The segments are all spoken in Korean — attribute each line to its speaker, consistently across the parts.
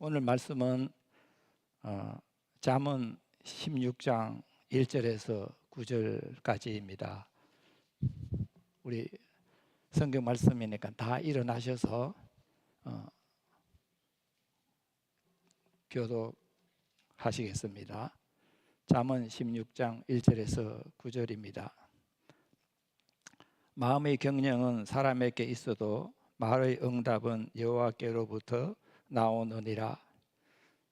Speaker 1: 오늘 말씀은 잠언 16장 1절에서 9절까지입니다. 우리 성경 말씀이니까 다 일어나셔서 교독하시겠습니다. 잠언 16장 1절에서 9절입니다. 마음의 경영은 사람에게 있어도 말의 응답은 여호와께로부터 나오느니라.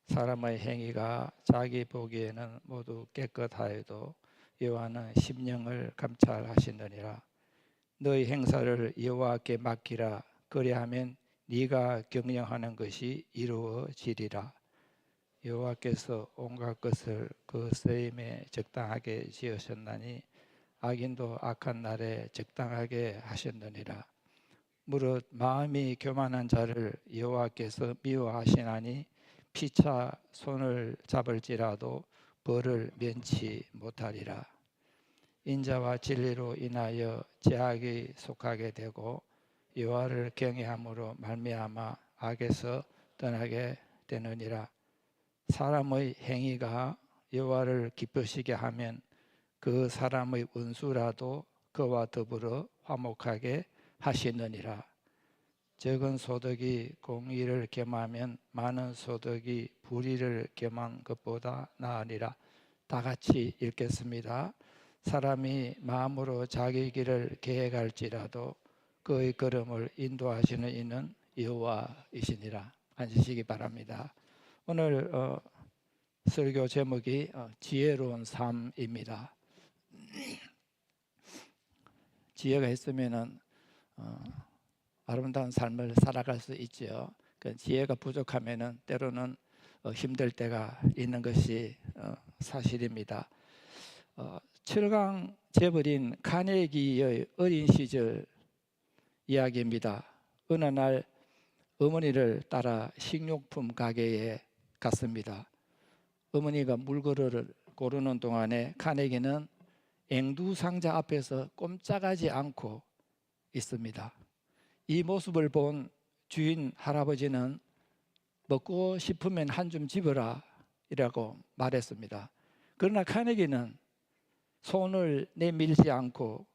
Speaker 1: 사람의 행위가 자기 보기에는 모두 깨끗하여도 여호와는 심령을 감찰하시느니라. 너희 행사를 여호와께 맡기라. 그리하면 네가 경영하는 것이 이루어지리라. 여호와께서 온갖 것을 그 쓰임에 적당하게 지으셨나니 악인도 악한 날에 적당하게 하셨느니라. 무릇 마음이 교만한 자를 여호와께서 미워하시나니 피차 손을 잡을지라도 벌을 면치 못하리라. 인자와 진리로 인하여 제약이 속하게 되고 여호와를 경외함으로 말미암아 악에서 떠나게 되느니라. 사람의 행위가 여호와를 기쁘시게 하면 그 사람의 원수라도 그와 더불어 화목하게 하시느니라. 적은 소득이 공의를 겸하면 많은 소득이 불의를 겸한 것보다 나으리라. 다 같이 읽겠습니다. 사람이 마음으로 자기 길을 계획할지라도 그의 걸음을 인도하시는 이는 여호와이시니라. 앉으시기 바랍니다. 오늘 설교 제목이 지혜로운 삶입니다. 지혜가 있으면은 아름다운 삶을 살아갈 수 있죠. 그 지혜가 부족하면은 때로는 힘들 때가 있는 것이 사실입니다. 철강 재벌인 카네기의 어린 시절 이야기입니다. 어느 날 어머니를 따라 식료품 가게에 갔습니다. 어머니가 물건을 고르는 동안에 카네기는 앵두 상자 앞에서 꼼짝하지 않고 있습니다. 이 모습을 본 주인 할아버지는 먹고 싶으면 한 줌 집어라 이라고 말했습니다. 그러나 카네기는 손을 내밀지 않고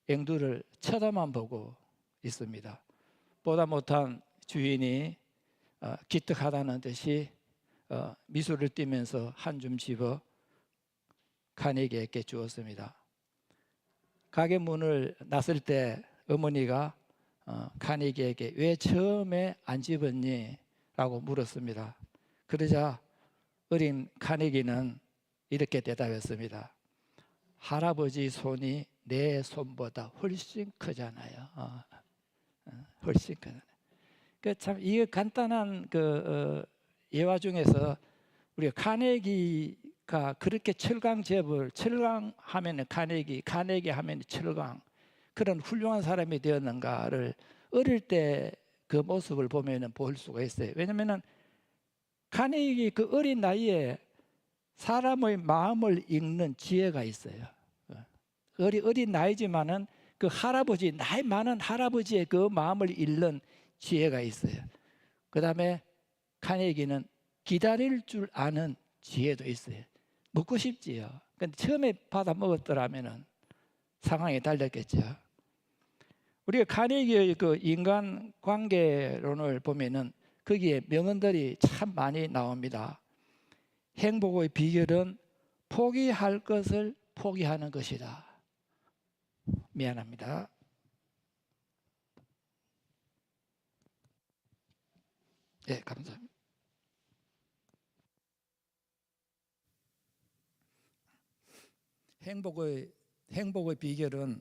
Speaker 1: 앵두를 쳐다만 보고 있습니다. 보다 못한 주인이 기특하다는 듯이 미소를 띠면서 한 줌 집어 카네기에게 주었습니다. 가게 문을 났을 때 어머니가 카네기에게 왜 처음에 안 집었니? 라고 물었습니다. 그러자 어린 카네기는 이렇게 대답했습니다. 할아버지 손이 내 손보다 훨씬 크잖아요. 훨씬 크잖아요. 참 이 간단한 예화 중에서 우리가 카네기가 그렇게 철강재벌, 철강하면 카네기 하면 철강, 그런 훌륭한 사람이 되었는가를 어릴 때 그 모습을 보면 볼 수가 있어요. 왜냐하면 카네기 그 어린 나이에 사람의 마음을 읽는 지혜가 있어요. 어린 나이지만은 그 할아버지, 나이 많은 할아버지의 그 마음을 읽는 지혜가 있어요. 그 다음에 카네기는 기다릴 줄 아는 지혜도 있어요. 먹고 싶지요. 근데 처음에 받아 먹었더라면은 상황이 달랐겠죠. 우리가 카네기의 그 인간 관계론을 보면은 거기에 명언들이 참 많이 나옵니다. 행복의 비결은 포기할 것을 포기하는 것이다. 미안합니다. 네, 감사합니다. 행복의 비결은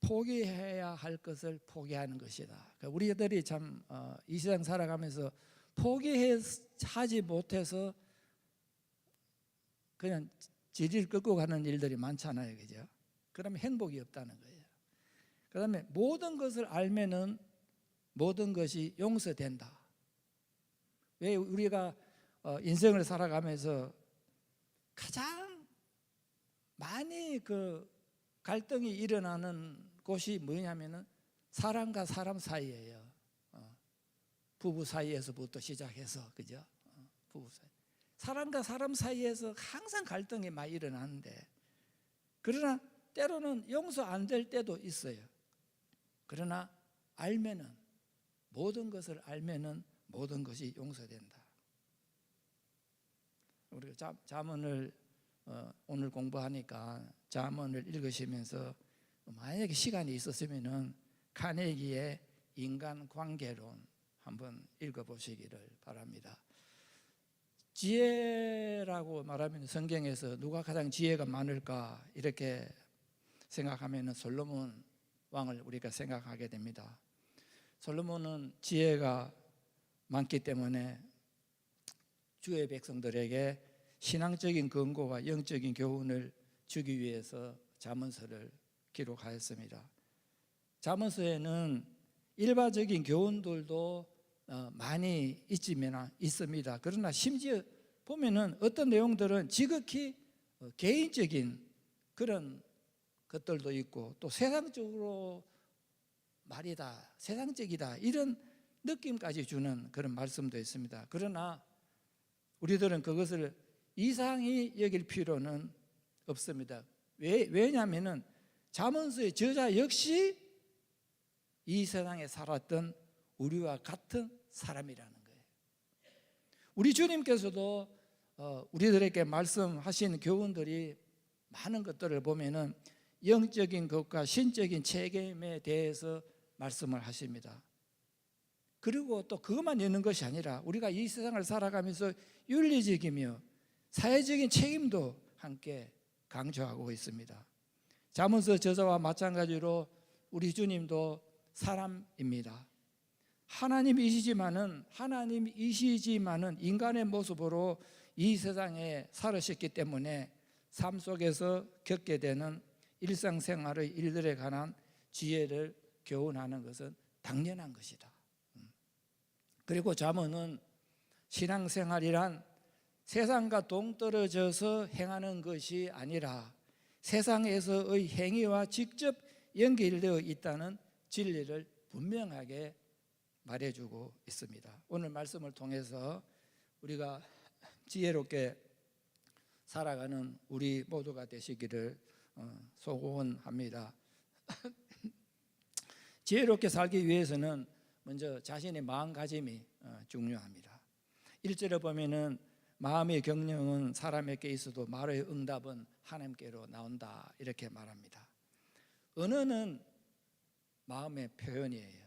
Speaker 1: 포기해야 할 것을 포기하는 것이다. 우리들이 참 이 세상 살아가면서 포기하지 못해서 그냥 지질 끌고 가는 일들이 많잖아요, 그죠? 그러면 행복이 없다는 거예요. 그다음에 모든 것을 알면은 모든 것이 용서된다. 왜 우리가 인생을 살아가면서 가장 많이 갈등이 일어나는 곳이 뭐냐면은 사람과 사람 사이예요. 부부 사이에서부터 시작해서, 그죠? 부부 사이. 사람과 사람 사이에서 항상 갈등이 많이 일어나는데, 그러나 때로는 용서 안 될 때도 있어요. 그러나 알면은, 모든 것을 알면은 모든 것이 용서된다. 우리가 잠언을 오늘 공부하니까 잠언을 읽으시면서 만약에 시간이 있었으면은 카네기의 인간관계론 한번 읽어보시기를 바랍니다. 지혜라고 말하면 성경에서 누가 가장 지혜가 많을까 이렇게 생각하면 솔로몬 왕을 우리가 생각하게 됩니다. 솔로몬은 지혜가 많기 때문에 주의 백성들에게 신앙적인 근거와 영적인 교훈을 주기 위해서 잠언서를 기록하였습니다. 잠언서에는 일반적인 교훈들도 많이 있습니다. 그러나 심지어 보면은 어떤 내용들은 지극히 개인적인 그런 것들도 있고, 또 세상적으로 말이다, 세상적이다, 이런 느낌까지 주는 그런 말씀도 있습니다. 그러나 우리들은 그것을 이상히 여길 필요는 없습니다. 왜냐하면 잠언서의 저자 역시 이 세상에 살았던 우리와 같은 사람이라는 거예요. 우리 주님께서도 우리들에게 말씀하신 교훈들이 많은 것들을 보면은 영적인 것과 신적인 책임에 대해서 말씀을 하십니다. 그리고 또 그것만 있는 것이 아니라 우리가 이 세상을 살아가면서 윤리적이며 사회적인 책임도 함께 강조하고 있습니다. 잠언서 저자와 마찬가지로 우리 주님도 사람입니다. 하나님이시지만은 인간의 모습으로 이 세상에 살으셨기 때문에 삶 속에서 겪게 되는 일상생활의 일들에 관한 지혜를 교훈하는 것은 당연한 것이다. 그리고 잠언은 신앙생활이란 세상과 동떨어져서 행하는 것이 아니라 세상에서의 행위와 직접 연결되어 있다는 진리를 분명하게 말해주고 있습니다. 오늘 말씀을 통해서 우리가 지혜롭게 살아가는 우리 모두가 되시기를 소원합니다. 지혜롭게 살기 위해서는 먼저 자신의 마음가짐이 중요합니다. 1절에 보면은 마음의 경영은 사람에게 있어도 말의 응답은 하나님께로 나온다, 이렇게 말합니다. 언어는 마음의 표현이에요.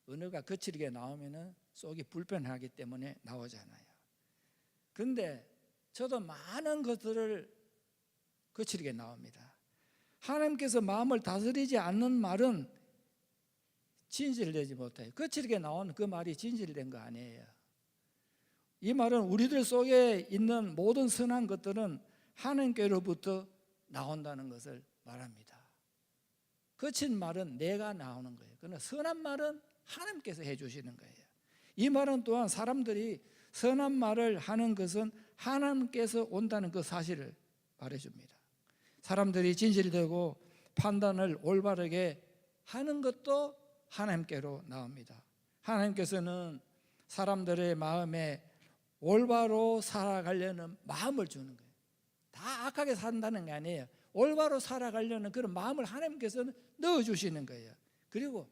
Speaker 1: 언어가 거칠게 나오면은 속이 불편하기 때문에 나오잖아요. 그런데 저도 많은 것들을 거칠게 나옵니다. 하나님께서 마음을 다스리지 않는 말은 진실되지 못해요. 거칠게 나온 그 말이 진실된 거 아니에요. 이 말은 우리들 속에 있는 모든 선한 것들은 하나님께로부터 나온다는 것을 말합니다. 거친 말은 내가 나오는 거예요. 그러나 선한 말은 하나님께서 해주시는 거예요. 이 말은 또한 사람들이 선한 말을 하는 것은 하나님께서 온다는 그 사실을 말해줍니다. 사람들이 진실되고 판단을 올바르게 하는 것도 하나님께로 나옵니다. 하나님께서는 사람들의 마음에 올바로 살아가려는 마음을 주는 거예요. 다 악하게 산다는 게 아니에요. 올바로 살아가려는 그런 마음을 하나님께서는 넣어주시는 거예요. 그리고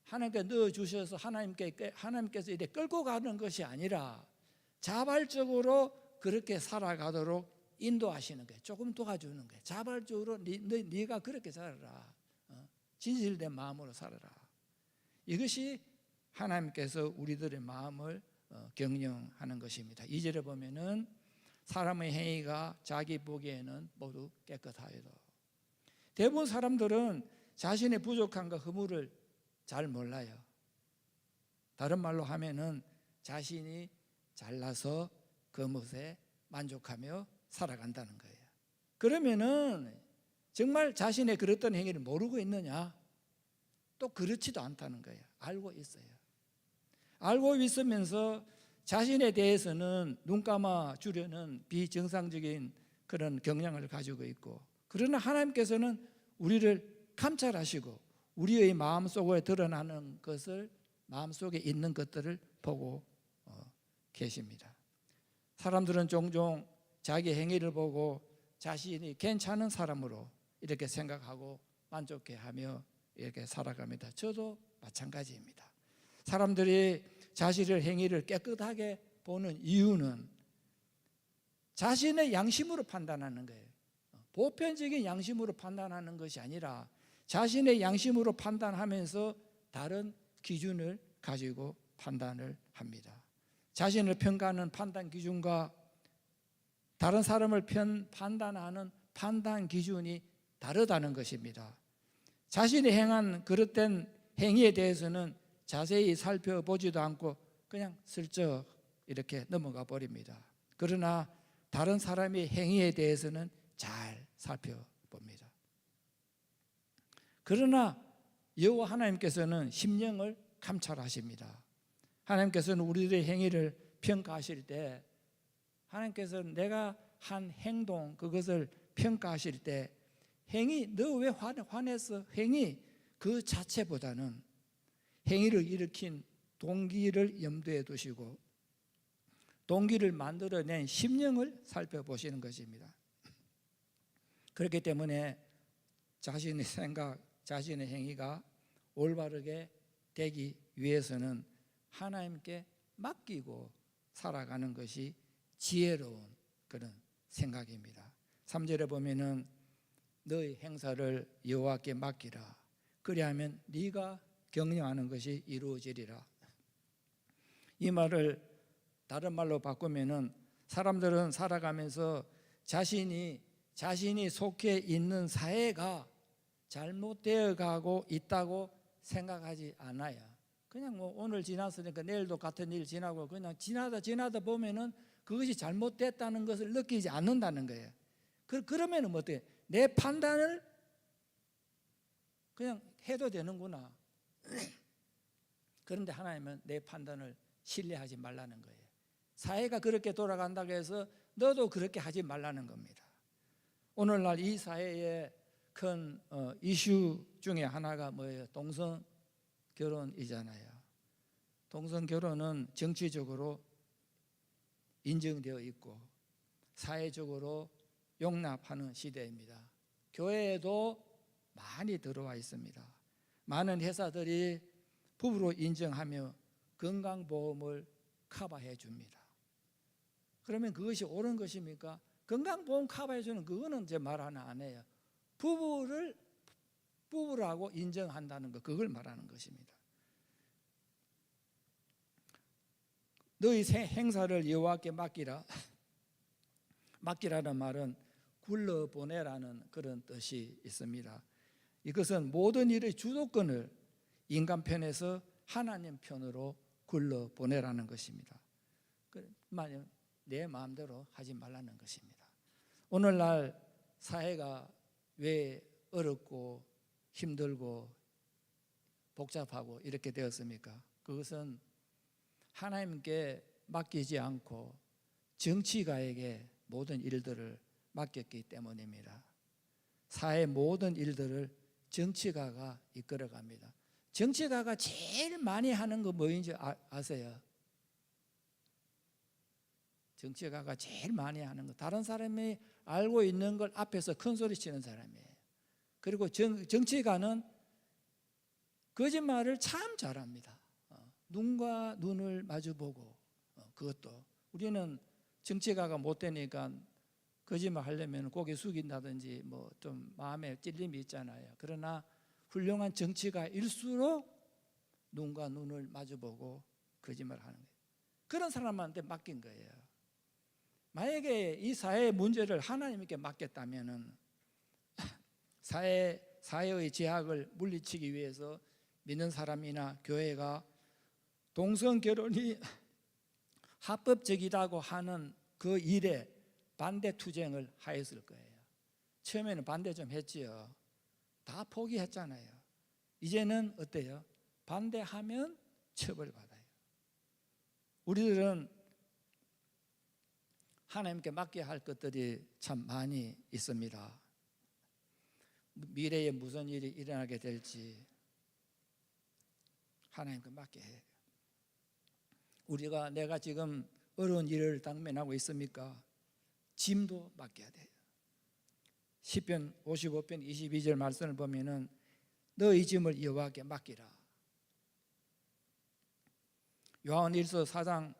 Speaker 1: 하나님께 넣어주셔서 하나님께서 이렇게 끌고 가는 것이 아니라 자발적으로 그렇게 살아가도록 인도하시는 거예요. 조금 도와주는 거예요. 자발적으로 네가 그렇게 살아라. 진실된 마음으로 살아라. 이것이 하나님께서 우리들의 마음을 경영하는 것입니다. 2절에 보면은 사람의 행위가 자기 보기에는 모두 깨끗하여도. 대부분 사람들은 자신의 부족함과 허물을 잘 몰라요. 다른 말로 하면은 자신이 잘나서 그것에 만족하며 살아간다는 거예요. 그러면은 정말 자신의 그랬던 행위를 모르고 있느냐? 또 그렇지도 않다는 거예요. 알고 있어요. 알고 있으면서 자신에 대해서는 눈 감아 주려는 비정상적인 그런 경향을 가지고 있고, 그러나 하나님께서는 우리를 감찰하시고 우리의 마음속에 드러나는 것을 마음속에 있는 것들을 보고 계십니다. 사람들은 종종 자기 행위를 보고 자신이 괜찮은 사람으로 이렇게 생각하고 만족해하며 이렇게 살아갑니다. 저도 마찬가지입니다. 사람들이 자신의 행위를 깨끗하게 보는 이유는 자신의 양심으로 판단하는 거예요. 보편적인 양심으로 판단하는 것이 아니라 자신의 양심으로 판단하면서 다른 기준을 가지고 판단을 합니다. 자신을 평가하는 판단 기준과 다른 사람을 판단하는 판단 기준이 다르다는 것입니다. 자신이 행한 그릇된 행위에 대해서는 자세히 살펴보지도 않고 그냥 슬쩍 이렇게 넘어가 버립니다. 그러나 다른 사람의 행위에 대해서는 잘 살펴봅니다. 그러나 여호와 하나님께서는 심령을 감찰하십니다. 하나님께서는 우리들의 행위를 평가하실 때 하나님께서는 내가 한 행동 그것을 평가하실 때 행위 너 왜 화냈어? 행위 그 자체보다는 행위를 일으킨 동기를 염두에 두시고 동기를 만들어낸 심령을 살펴보시는 것입니다. 그렇기 때문에 자신의 생각, 자신의 행위가 올바르게 되기 위해서는 하나님께 맡기고 살아가는 것이 지혜로운 그런 생각입니다. 3절에 보면은 너의 행사를 여호와께 맡기라. 그리하면 네가 경영하는 것이 이루어지리라. 이 말을 다른 말로 바꾸면은 사람들은 살아가면서 자신이 속해 있는 사회가 잘못되어 가고 있다고 생각하지 않아요. 그냥 뭐 오늘 지났으니까 내일도 같은 일 지나고 그냥 지나다 보면은 그것이 잘못됐다는 것을 느끼지 않는다는 거예요. 그러면은 뭐 어때요? 내 판단을 그냥 해도 되는구나. 그런데 하나님은 내 판단을 신뢰하지 말라는 거예요. 사회가 그렇게 돌아간다고 해서 너도 그렇게 하지 말라는 겁니다. 오늘날 이 사회의 큰 이슈 중에 하나가 뭐예요? 동성 결혼이잖아요. 동성 결혼은 정치적으로 인정되어 있고 사회적으로 용납하는 시대입니다. 교회에도 많이 들어와 있습니다. 많은 회사들이 부부로 인정하며 건강보험을 커버해 줍니다. 그러면 그것이 옳은 것입니까? 건강보험 커버해 주는 그거는 제 말 하나 안 해요. 부부라고 인정한다는 것, 그걸 말하는 것입니다. 너희 행사를 여호와께 맡기라. 맡기라는 말은 굴러보내라는 그런 뜻이 있습니다. 이것은 모든 일의 주도권을 인간 편에서 하나님 편으로 굴러보내라는 것입니다. 내 마음대로 하지 말라는 것입니다. 오늘날 사회가 왜 어렵고 힘들고 복잡하고 이렇게 되었습니까? 그것은 하나님께 맡기지 않고 정치가에게 모든 일들을 맡겼기 때문입니다. 사회 모든 일들을 정치가가 이끌어갑니다. 정치가가 제일 많이 하는 거 뭐인지 아세요? 정치가가 제일 많이 하는 거, 다른 사람이 알고 있는 걸 앞에서 큰 소리 치는 사람이에요. 그리고 정치가는 거짓말을 참 잘합니다. 눈과 눈을 마주보고 그것도 우리는 정치가가 못 되니까 거짓말 하려면 고개 숙인다든지 뭐 좀 마음에 찔림이 있잖아요. 그러나 훌륭한 정치가일수록 눈과 눈을 마주보고 거짓말하는 거예요. 그런 사람한테 맡긴 거예요. 만약에 이 사회의 문제를 하나님께 맡겼다면은 사회의 제약을 물리치기 위해서 믿는 사람이나 교회가 동성 결혼이 합법적이라고 하는 그 일에 반대 투쟁을 하였을 거예요. 처음에는 반대 좀 했지요. 다 포기했잖아요. 이제는 어때요? 반대하면 처벌받아요. 우리들은 하나님께 맡겨야 할 것들이 참 많이 있습니다. 미래에 무슨 일이 일어나게 될지 하나님께 맡게 해요. 내가 지금 어려운 일을 당면하고 있습니까? 짐도 맡겨야 돼요. 시편 55편 22절 말씀을 보면은 너의 짐을 여호와께 맡기라. 요한일서 4장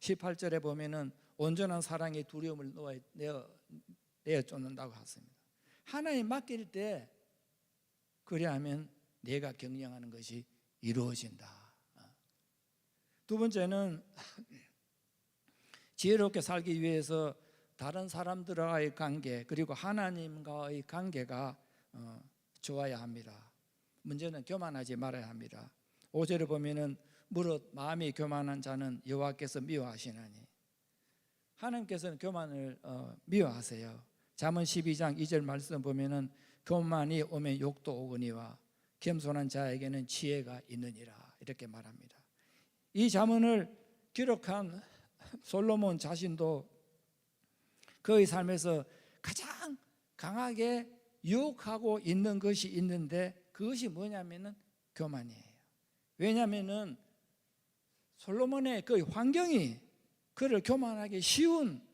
Speaker 1: 18절에 보면은 온전한 사랑의 두려움을 내어 쫓는다고 하십니다. 하나님 맡길 때 그리하면 내가 경영하는 것이 이루어진다. 두 번째는 지혜롭게 살기 위해서 다른 사람들과의 관계 그리고 하나님과의 관계가 좋아야 합니다. 문제는 교만하지 말아야 합니다. 5절에 보면은 무릇 마음이 교만한 자는 여호와께서 미워하시나니, 하나님께서는 교만을 미워하세요. 잠언 12장 2절 말씀 보면은 교만이 오면 욕도 오거니와 겸손한 자에게는 지혜가 있느니라 이렇게 말합니다. 이 잠언을 기록한 솔로몬 자신도 그의 삶에서 가장 강하게 유혹하고 있는 것이 있는데 그것이 뭐냐면은 교만이에요. 왜냐하면은 솔로몬의 그 환경이 그를 교만하기 쉬운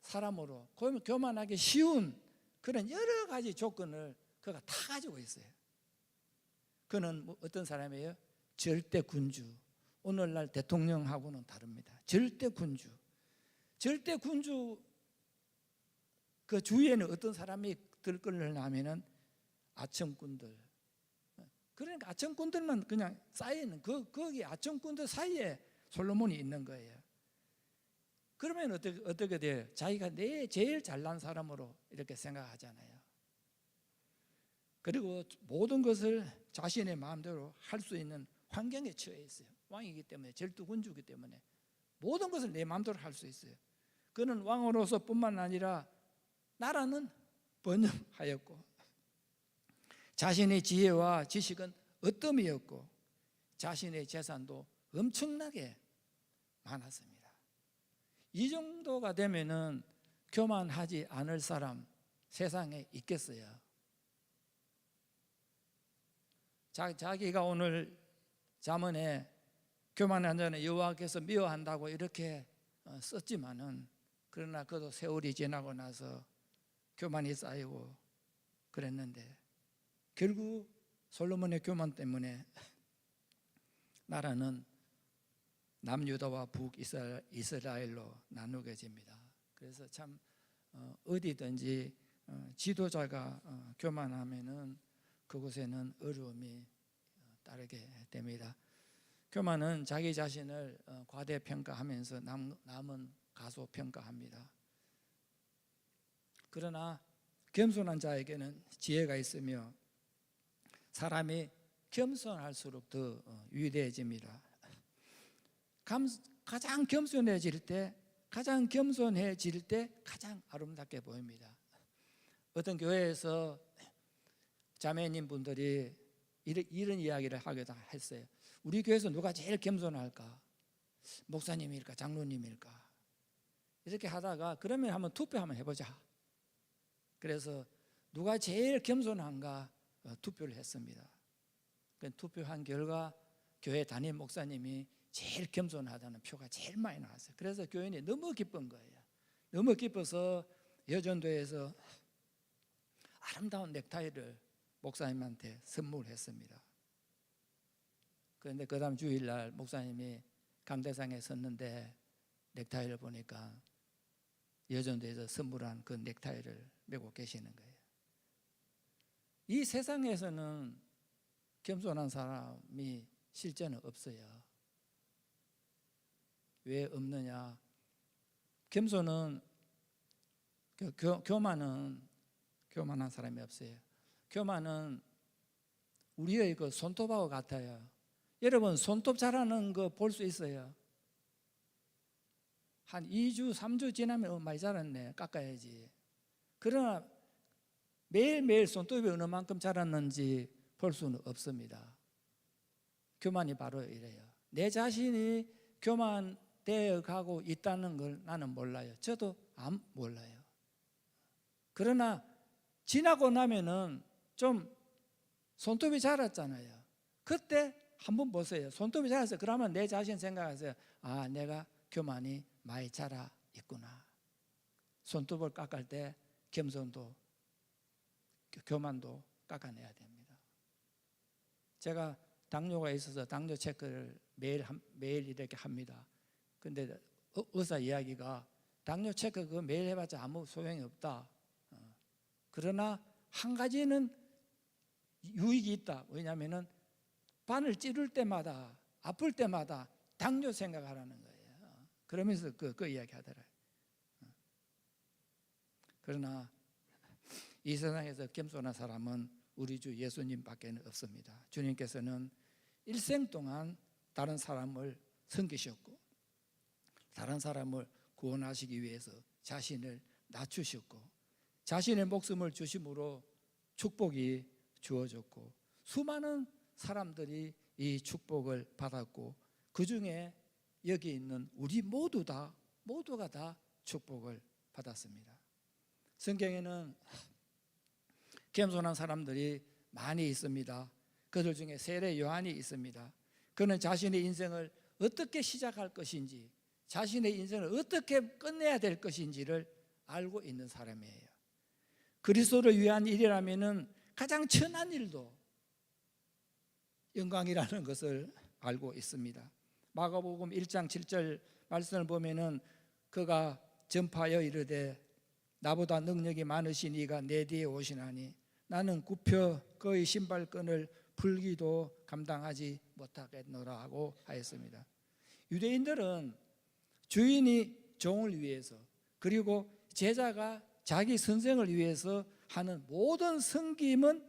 Speaker 1: 사람으로, 교만하기 쉬운 그런 여러 가지 조건을 그가 다 가지고 있어요. 그는 어떤 사람이에요? 절대 군주. 오늘날 대통령하고는 다릅니다. 절대 군주. 절대 군주 그 주위에는 어떤 사람이 들끓으려면은 아첨꾼들. 그러니까 아첨꾼들만 그냥 쌓여있는 거기 아첨꾼들 사이에 솔로몬이 있는 거예요. 그러면 어떻게 돼요? 자기가 제일 잘난 사람으로 이렇게 생각하잖아요. 그리고 모든 것을 자신의 마음대로 할 수 있는 환경에 처해 있어요. 왕이기 때문에, 절대군주이기 때문에 모든 것을 내 마음대로 할 수 있어요. 그는 왕으로서 뿐만 아니라 나라는 번영하였고 자신의 지혜와 지식은 어뜸이었고 자신의 재산도 엄청나게 많았습니다. 이 정도가 되면은 교만하지 않을 사람 세상에 있겠어요? 자기가 오늘 잠언에 교만한 자는 여호와께서 미워한다고 이렇게 썼지만은, 그러나 그도 세월이 지나고 나서 교만이 쌓이고 그랬는데 결국 솔로몬의 교만 때문에 나라는 남유다와 북이스라엘로 나누게 됩니다. 그래서 참 어디든지 지도자가 교만하면은 그곳에는 어려움이 따르게 됩니다. 교만은 자기 자신을 과대평가하면서 남은 가소평가합니다. 그러나 겸손한 자에게는 지혜가 있으며 사람이 겸손할수록 더 위대해집니다. 가장 겸손해질 때 가장 아름답게 보입니다. 어떤 교회에서 자매님 분들이 이런 이야기를 하기도 했어요. 우리 교회에서 누가 제일 겸손할까? 목사님일까? 장로님일까? 이렇게 하다가 그러면 한번 투표 한번 해보자. 그래서 누가 제일 겸손한가 투표를 했습니다. 투표한 결과 교회 담임 목사님이 제일 겸손하다는 표가 제일 많이 나왔어요. 그래서 교인이 너무 기쁜 거예요. 너무 기뻐서 여전도에서 아름다운 넥타이를 목사님한테 선물했습니다. 그런데 그 다음 주일날 목사님이 강대상에 섰는데 넥타이를 보니까 여전도에서 선물한 그 넥타이를 메고 계시는 거예요. 이 세상에서는 겸손한 사람이 실제는 없어요. 왜 없느냐? 겸손은 교만한 사람이 없어요. 교만은 우리의 그 손톱하고 같아요. 여러분 손톱 자라는 거 볼 수 있어요. 한 2주 3주 지나면 많이 자랐네, 깎아야지. 그러나 매일매일 손톱이 어느 만큼 자랐는지 볼 수는 없습니다. 교만이 바로 이래요. 내 자신이 교만되어 가고 있다는 걸 나는 몰라요. 저도 몰라요. 그러나 지나고 나면은 좀 손톱이 자랐잖아요. 그때 한번 보세요. 손톱이 자랐어요. 그러면 내 자신 생각하세요. 아, 내가 교만이 많이 자라 있구나. 손톱을 깎을 때 겸손도 교만도 깎아내야 됩니다. 제가 당뇨가 있어서 당뇨 체크를 매일 이렇게 합니다. 근데 의사 이야기가 당뇨 체크 그거 매일 해봤자 아무 소용이 없다. 그러나 한 가지는 유익이 있다. 왜냐하면은 바늘 찌를 때마다 아플 때마다 당뇨 생각하라는 거예요. 그러면서 그 이야기 하더라고요. 그러나 이 세상에서 겸손한 사람은 우리 주 예수님밖에 없습니다. 주님께서는 일생 동안 다른 사람을 섬기셨고 다른 사람을 구원하시기 위해서 자신을 낮추셨고 자신의 목숨을 주심으로 축복이 주어졌고 수많은 사람들이 이 축복을 받았고 그 중에 여기 있는 우리 모두가 다 축복을 받았습니다. 성경에는 겸손한 사람들이 많이 있습니다. 그들 중에 세례 요한이 있습니다. 그는 자신의 인생을 어떻게 시작할 것인지 자신의 인생을 어떻게 끝내야 될 것인지를 알고 있는 사람이에요. 그리스도를 위한 일이라면 가장 천한 일도 영광이라는 것을 알고 있습니다. 마가복음 1장 7절 말씀을 보면은 그가 전파하여 이르되 나보다 능력이 많으신 이가 내 뒤에 오시나니 나는 굽혀 그의 신발끈을 풀기도 감당하지 못하겠노라 하고 하였습니다. 유대인들은 주인이 종을 위해서 그리고 제자가 자기 선생을 위해서 하는 모든 섬김은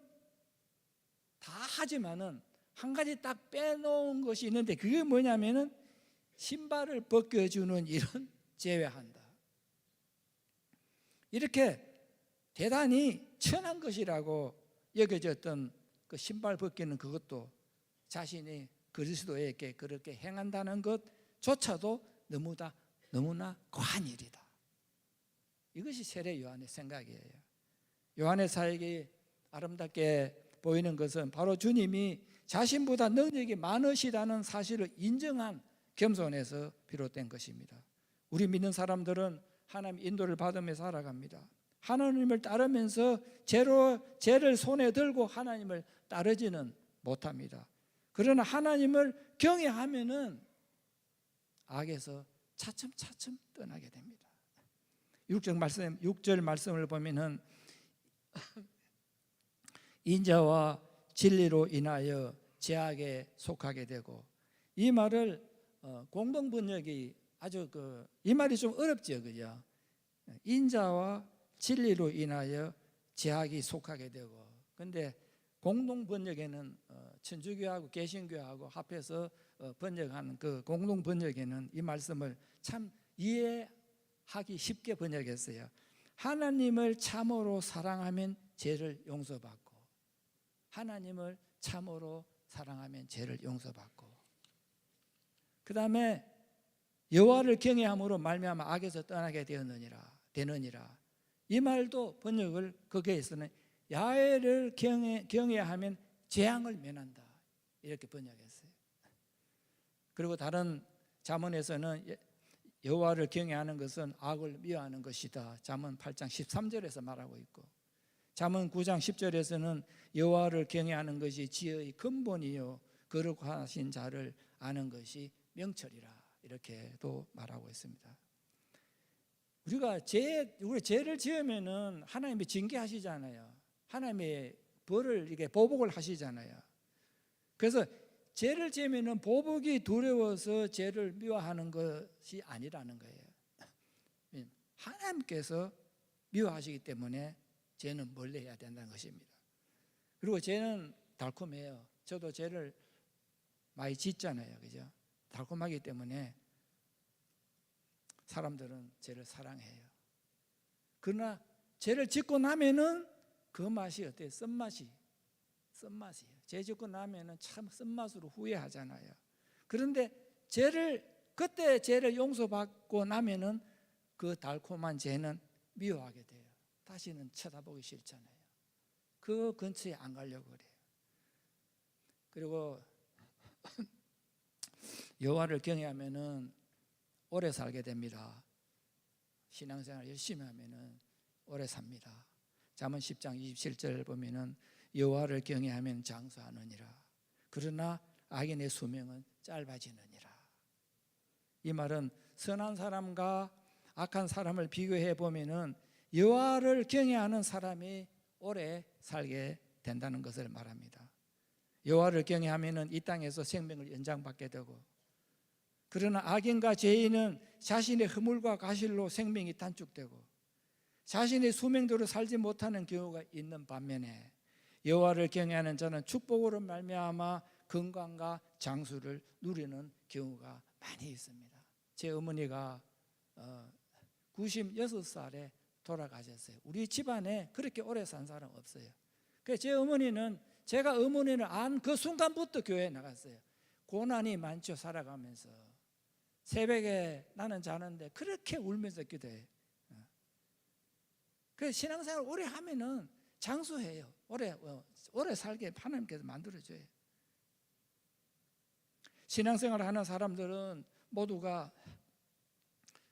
Speaker 1: 다 하지만은 한 가지 딱 빼놓은 것이 있는데 그게 뭐냐면은 신발을 벗겨주는 일은 제외한다. 이렇게 대단히 천한 것이라고 여겨졌던 그 신발 벗기는 그것도 자신이 그리스도에게 그렇게 행한다는 것조차도 너무나 과한 일이다. 이것이 세례 요한의 생각이에요. 요한의 사역이 아름답게 보이는 것은 바로 주님이 자신보다 능력이 많으시다는 사실을 인정한 겸손에서 비롯된 것입니다. 우리 믿는 사람들은 하나님 인도를 받으며 살아갑니다. 하나님을 따르면서 죄를 손에 들고 하나님을 따르지는 못합니다. 그러나 하나님을 경외하면은 악에서 차츰차츰 떠나게 됩니다. 6절 말씀을 보면은 인자와 진리로 인하여 죄악에 속하게 되고 이 말을 공동 번역이 아주 이 말이 좀 어렵죠, 그죠? 인자와 진리로 인하여 죄악이 속하게 되고 근데 공동 번역에는 천주교하고 개신교하고 합해서 번역하는 그 공동 번역에는 이 말씀을 참 이해하기 쉽게 번역했어요. 하나님을 참으로 사랑하면 죄를 용서받고 하나님을 참으로 사랑하면 죄를 용서받고 그 다음에 여호와를 경외함으로 말미암아 악에서 떠나게 되느니라 이 말도 번역을 거기에서는 야훼를 경외하면 재앙을 면한다 이렇게 번역했어요. 그리고 다른 잠언에서는 여호와를 경외하는 것은 악을 미워하는 것이다. 잠언 8장 13절에서 말하고 있고 잠언 9장 10절에서는 여호와를 경외하는 것이 지혜의 근본이요 거룩하신 자를 아는 것이 명철이라 이렇게도 말하고 있습니다. 우리가 죄를 지으면은 하나님이 징계하시잖아요. 하나님의 벌을 이렇게 보복을 하시잖아요. 그래서 죄를 지으면은 보복이 두려워서 죄를 미워하는 것이 아니라는 거예요. 하나님께서 미워하시기 때문에 죄는 멀리 해야 된다는 것입니다. 그리고 죄는 달콤해요. 저도 죄를 많이 짓잖아요, 그죠? 달콤하기 때문에 사람들은 죄를 사랑해요. 그러나 죄를 짓고 나면은 그 맛이 어때요? 쓴맛이에요. 죄 짓고 나면은 참 쓴맛으로 후회하잖아요. 그런데 그때 죄를 용서받고 나면은 그 달콤한 죄는 미워하게 돼요. 다시는 쳐다보기 싫잖아요. 그 근처에 안 가려고 그래요. 그리고 여호와를 경외하면은 오래 살게 됩니다. 신앙생활 열심히 하면은 오래 삽니다. 잠언 10장 27절 보면은 여호와를 경외하면 장수하느니라. 그러나 악인의 수명은 짧아지느니라. 이 말은 선한 사람과 악한 사람을 비교해 보면은 여호와를 경외하는 사람이 오래 살게 된다는 것을 말합니다. 여호와를 경외하면은 이 땅에서 생명을 연장받게 되고, 그러나 악인과 죄인은 자신의 허물과 가실로 생명이 단축되고 자신의 수명대로 살지 못하는 경우가 있는 반면에 여호와를 경외하는 자는 축복으로 말미암아 건강과 장수를 누리는 경우가 많이 있습니다. 제 어머니가 96살에 돌아가셨어요. 우리 집안에 그렇게 오래 산 사람 없어요. 그래서 제 어머니는, 제가 어머니를 안 그 순간부터 교회에 나갔어요. 고난이 많죠. 살아가면서 새벽에 나는 자는데 그렇게 울면서 기도해요. 그래서 신앙생활 오래 하면은 장수해요. 오래 살게 하나님께서 만들어줘요. 신앙생활을 하는 사람들은 모두가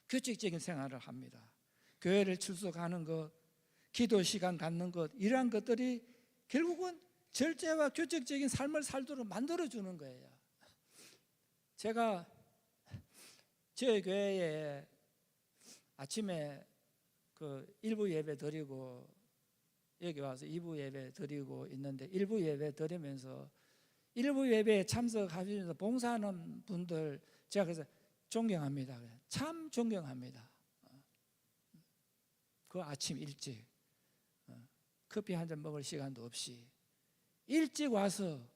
Speaker 1: 규칙적인 생활을 합니다. 교회를 출석하는 것, 기도 시간 갖는 것, 이러한 것들이 결국은 절제와 규칙적인 삶을 살도록 만들어주는 거예요. 제가 저희 교회에 아침에 그 1부 예배 드리고 여기 와서 2부 예배 드리고 있는데, 1부 예배 드리면서 1부 예배에 참석하시면서 봉사하는 분들 제가 그래서 존경합니다. 참 존경합니다. 그 아침 일찍 커피 한 잔 먹을 시간도 없이 일찍 와서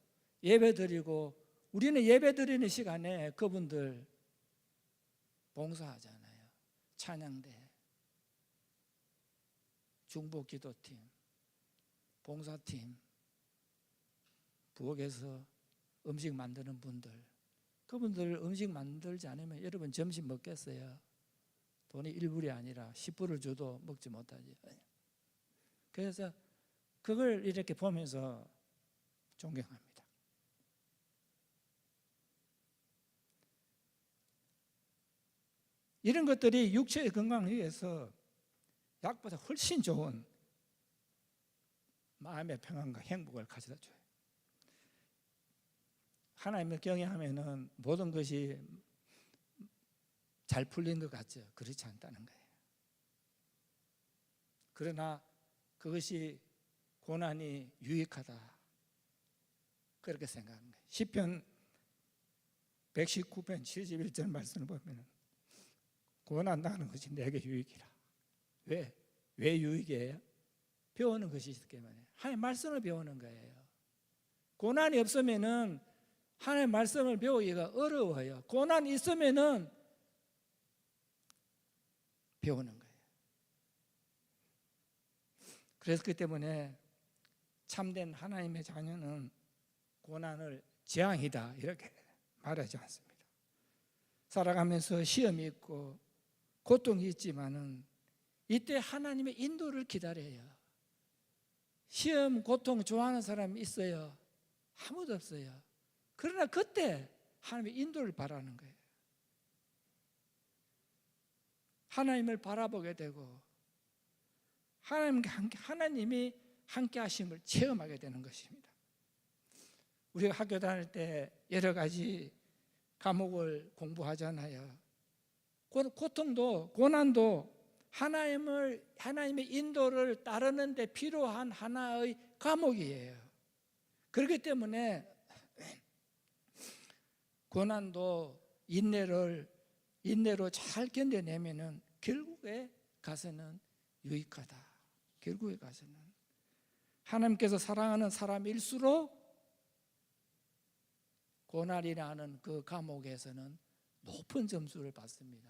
Speaker 1: 예배 드리고, 우리는 예배 드리는 시간에 그분들 봉사하잖아요. 찬양대, 중보기도팀, 봉사팀, 부엌에서 음식 만드는 분들, 그분들 음식 만들지 않으면 여러분 점심 먹겠어요? 돈이 1불이 아니라 10불을 줘도 먹지 못하지. 그래서 그걸 이렇게 보면서 존경합니다. 이런 것들이 육체의 건강을 위해서 약보다 훨씬 좋은 마음의 평안과 행복을 가져다 줘요. 하나님을 경외하면은 모든 것이 잘 풀린 것 같죠. 그렇지 않다는 거예요. 그러나 그것이 고난이 유익하다, 그렇게 생각하는 거예요. 시편 119편 71절 말씀을 보면 고난 당하는 것이 내게 유익이라. 왜 유익이에요? 배우는 것이 있기 때문에. 하나님의 말씀을 배우는 거예요. 고난이 없으면은 하나님의 말씀을 배우기가 어려워요. 고난이 있으면은 배우는 거예요. 그래서 그 때문에 참된 하나님의 자녀는 고난을 재앙이다 이렇게 말하지 않습니다. 살아가면서 시험이 있고 고통이 있지만은 이때 하나님의 인도를 기다려요. 시험, 고통 좋아하는 사람이 있어요? 아무도 없어요. 그러나 그때 하나님의 인도를 바라는 거예요. 하나님을 바라보게 되고 하나님이 함께 하심을 체험하게 되는 것입니다. 우리가 학교 다닐 때 여러 가지 과목을 공부하잖아요. 고통도 고난도 하나님의 인도를 따르는 데 필요한 하나의 과목이에요. 그렇기 때문에 고난도 인내로 잘 견뎌내면은 결국에 가서는 유익하다. 결국에 가서는 하나님께서 사랑하는 사람일수록 고난이라는 그 과목에서는 높은 점수를 받습니다.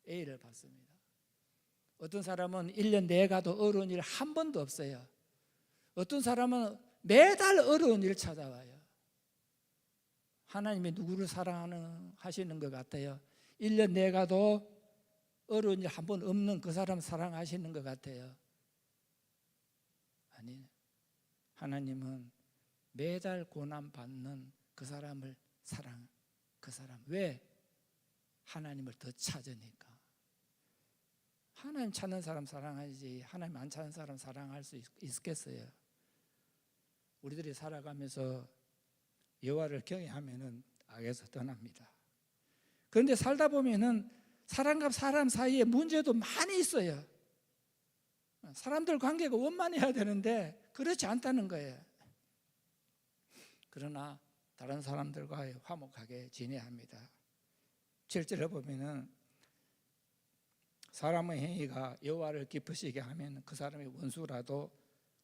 Speaker 1: A를 받습니다. 어떤 사람은 1년 내에 가도 어려운 일 한 번도 없어요. 어떤 사람은 매달 어려운 일 찾아와요. 하나님이 누구를 사랑하시는 것 같아요? 1년 내에 가도 어려운 일 한 번 없는 그 사람 사랑하시는 것 같아요? 아니, 하나님은 매달 고난 받는 그 사람을 사랑 그 사람. 왜? 하나님을 더 찾으니까. 하나님 찾는 사람 사랑하지 하나님 안 찾는 사람 사랑할 수 있겠어요? 우리들이 살아가면서 여호와를 경외하면은 악에서 떠납니다. 그런데 살다 보면은 사람과 사람 사이에 문제도 많이 있어요. 사람들 관계가 원만해야 되는데 그렇지 않다는 거예요. 그러나 다른 사람들과 화목하게 지내야 합니다. 7절에 보면은 사람의 행위가 여호와를 기쁘시게 하면 그 사람의 원수라도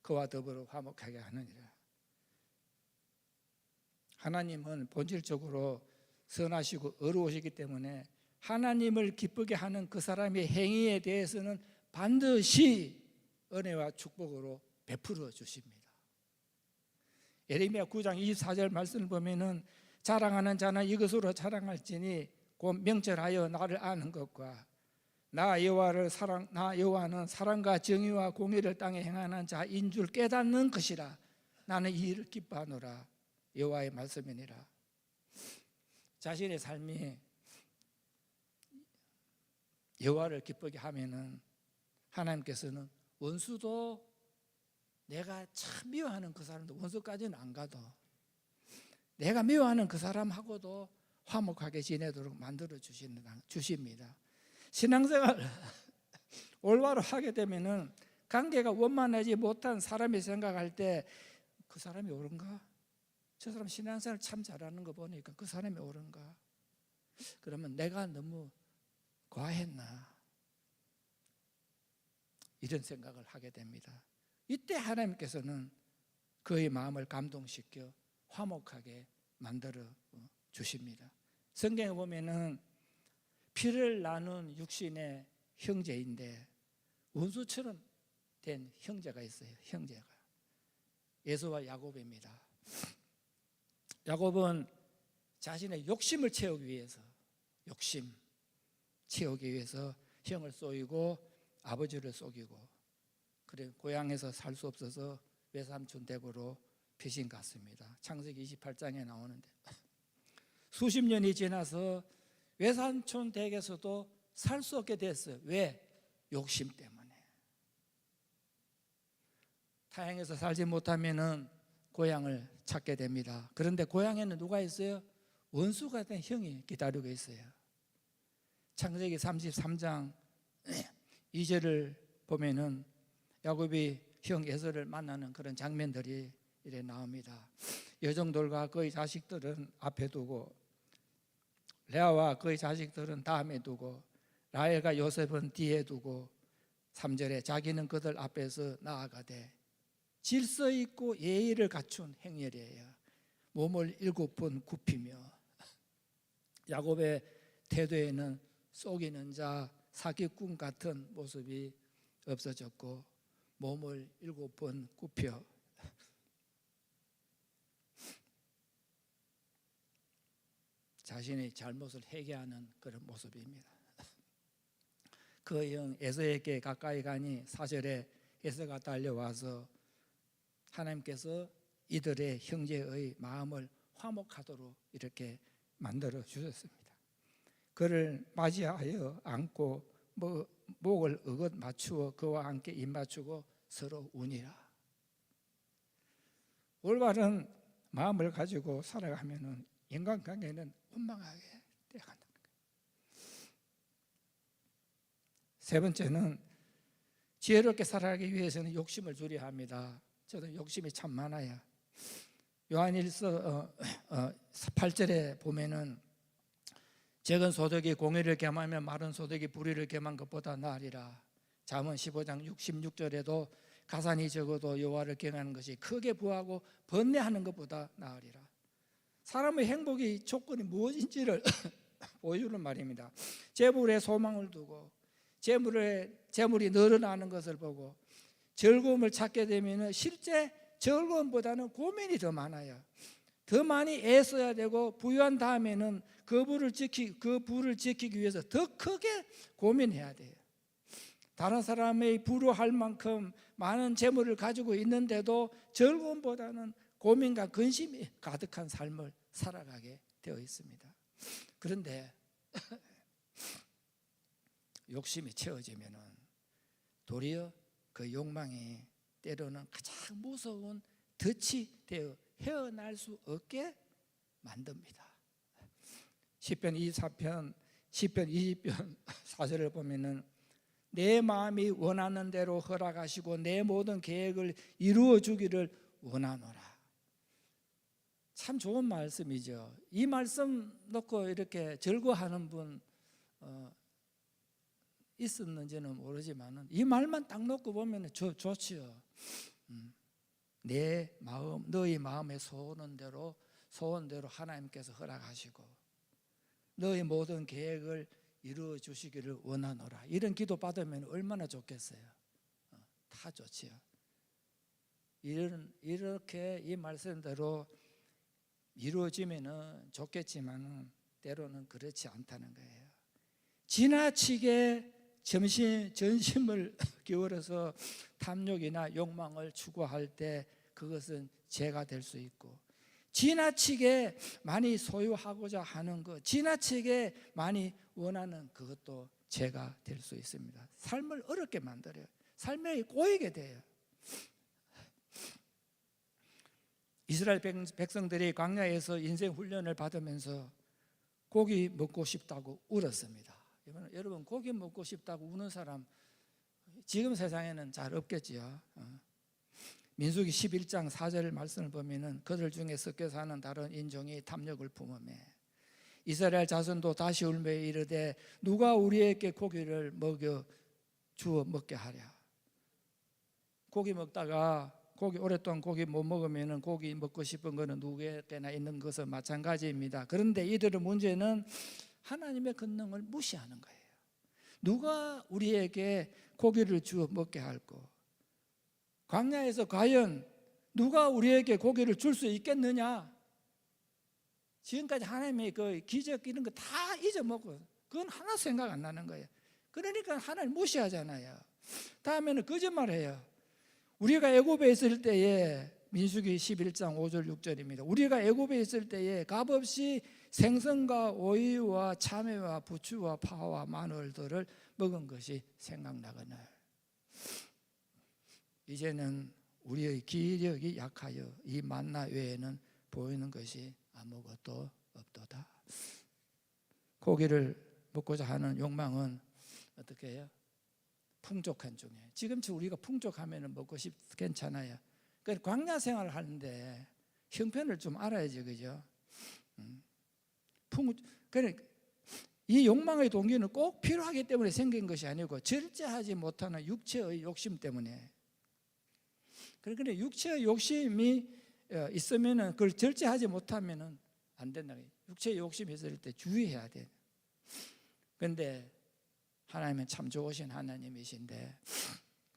Speaker 1: 그와 더불어 화목하게 하느니라. 하나님은 본질적으로 선하시고 의로우시기 때문에 하나님을 기쁘게 하는 그 사람의 행위에 대해서는 반드시 은혜와 축복으로 베풀어 주십니다. 예레미야 9장 24절 말씀을 보면은 자랑하는 자는 이것으로 자랑할지니 곧 명철하여 나를 아는 것과 나 여호와는 사랑과 정의와 공의를 땅에 행하는 자인 줄 깨닫는 것이라. 나는 이 일을 기뻐하노라. 여호와의 말씀이니라. 자신의 삶이 여호와를 기쁘게 하면은 하나님께서는 원수도 내가 참 미워하는 그 사람도 원수까지는 안 가도 내가 미워하는 그 사람하고도 화목하게 지내도록 만들어 주십니다. 신앙생활 올바로 하게 되면은 관계가 원만하지 못한 사람이 생각할 때 그 사람이 옳은가? 저 사람 신앙생활 참 잘하는 거 보니까 그 사람이 옳은가? 그러면 내가 너무 과했나? 이런 생각을 하게 됩니다. 이때 하나님께서는 그의 마음을 감동시켜 화목하게 만들어 주십니다. 성경에 보면은 피를 나눈 육신의 형제인데 원수처럼 된 형제가 있어요. 형제가 에서와 야곱입니다. 야곱은 자신의 욕심을 채우기 위해서 형을 쏘이고 아버지를 속이고 그래 고향에서 살 수 없어서 외삼촌 댁으로 피신 갔습니다. 창세기 28장에 나오는데 수십 년이 지나서 외삼촌 댁에서도 살 수 없게 됐어요. 왜? 욕심 때문에. 타향에서 살지 못하면은 고향을 찾게 됩니다. 그런데 고향에는 누가 있어요? 원수가 된 형이 기다리고 있어요. 창세기 33장 2절을 보면은 야곱이 형 에서를 만나는 그런 장면들이 이래 나옵니다. 여종들과 그의 자식들은 앞에 두고 레아와 그의 자식들은 다음에 두고 라헬과 요셉은 뒤에 두고 3절에 자기는 그들 앞에서 나아가되 질서 있고 예의를 갖춘 행렬이에요. 몸을 7번 굽히며 야곱의 태도에는 속이는 자 사기꾼 같은 모습이 없어졌고 몸을 7번 굽혀 자신의 잘못을 회개하는 그런 모습입니다. 그 형 에서에게 가까이 가니 4절에 에서가 달려와서 하나님께서 이들의 형제의 마음을 화목하도록 이렇게 만들어 주셨습니다. 그를 맞이하여 안고 목을 어긋 맞추어 그와 함께 입 맞추고 서로 우니라. 올바른 마음을 가지고 살아가면은 인간관계는 원만하게 돼간다. 세 번째는 지혜롭게 살아가기 위해서는 욕심을 줄여야 합니다. 저도 욕심이 참 많아요. 요한일서 8절에 보면은 적은 소득이 공의를 겸하면 마른 소득이 불의를 겸한 것보다 나으리라. 잠언 15장 66절에도 가산이 적어도 여호와를 경외하는 것이 크게 부하고 번뇌하는 것보다 나으리라. 사람의 행복의 조건이 무엇인지를 보여주는 말입니다. 재물에 소망을 두고 재물이 늘어나는 것을 보고 즐거움을 찾게 되면 실제 즐거움보다는 고민이 더 많아요. 더 많이 애써야 되고 부유한 다음에는 그 부를 지키기 위해서 더 크게 고민해야 돼요. 다른 사람의 부러워할 만큼 많은 재물을 가지고 있는데도 즐거움보다는 고민과 근심이 가득한 삶을 살아가게 되어 있습니다. 그런데 욕심이 채워지면은 도리어 그 욕망이 때로는 가장 무서운 덫이 되어 헤어날 수 없게 만듭니다. 시편 24편, 시편 20편 4절을 보면은 내 마음이 원하는 대로 허락하시고 내 모든 계획을 이루어 주기를 원하노라. 참 좋은 말씀이죠. 이 말씀 놓고 이렇게 절거하는 분 있었는지는 모르지만 이 말만 딱 놓고 보면 좋지요. 내 마음, 너희 마음의 소원대로 하나님께서 허락하시고 너희 모든 계획을 이루어 주시기를 원하노라. 이런 기도 받으면 얼마나 좋겠어요. 다 좋지요. 이렇게 이 말씀대로 이루어지면 좋겠지만 때로는 그렇지 않다는 거예요. 지나치게 전심을 기울여서 탐욕이나 욕망을 추구할 때 그것은 죄가 될 수 있고, 지나치게 많이 소유하고자 하는 것, 지나치게 많이 원하는 그것도 죄가 될 수 있습니다. 삶을 어렵게 만들어요. 삶에 꼬이게 돼요. 이스라엘 백성들이 광야에서 인생 훈련을 받으면서 고기 먹고 싶다고 울었습니다. 여러분, 고기 먹고 싶다고 우는 사람 지금 세상에는 잘 없겠지요. 민수기 11장 4절 말씀을 보면은 그들 중에 섞여 사는 다른 인종이 탐욕을 품으며 이스라엘 자손도 다시 울며 이르되 누가 우리에게 고기를 먹여 주어 먹게 하랴. 고기 먹다가 오랫동안 고기 못 먹으면 고기 먹고 싶은 거는 누구에게나 있는 것은 마찬가지입니다. 그런데 이들의 문제는 하나님의 권능을 무시하는 거예요. 누가 우리에게 고기를 주어 먹게 할꼬? 광야에서 과연 누가 우리에게 고기를 줄 수 있겠느냐? 지금까지 하나님의 그 기적 이런 거 다 잊어먹고 그건 하나 생각 안 나는 거예요. 그러니까 하나님 무시하잖아요. 다음에는 거짓말해요. 우리가 애굽에 있을 때에, 민수기 11장 5절 6절입니다. 우리가 애굽에 있을 때에 값없이 생선과 오이와 참외와 부추와 파와 마늘들을 먹은 것이 생각나거늘 이제는 우리의 기력이 약하여 이 만나 외에는 보이는 것이 아무것도 없도다. 고기를 먹고자 하는 욕망은 어떻게 해요? 풍족한 중에, 지금처럼 우리가 풍족하면 먹고 괜찮아요. 그래서 광야 생활을 하는데 형편을 좀 알아야지, 그죠? 그러니까 이 욕망의 동기는 꼭 필요하기 때문에 생긴 것이 아니고 절제하지 못하는 육체의 욕심 때문에. 그러니까 육체의 욕심이 있으면은 그걸 절제하지 못하면은 안 된다. 육체의 욕심이 있을 때 주의해야 돼. 그런데 하나님은 참 좋으신 하나님이신데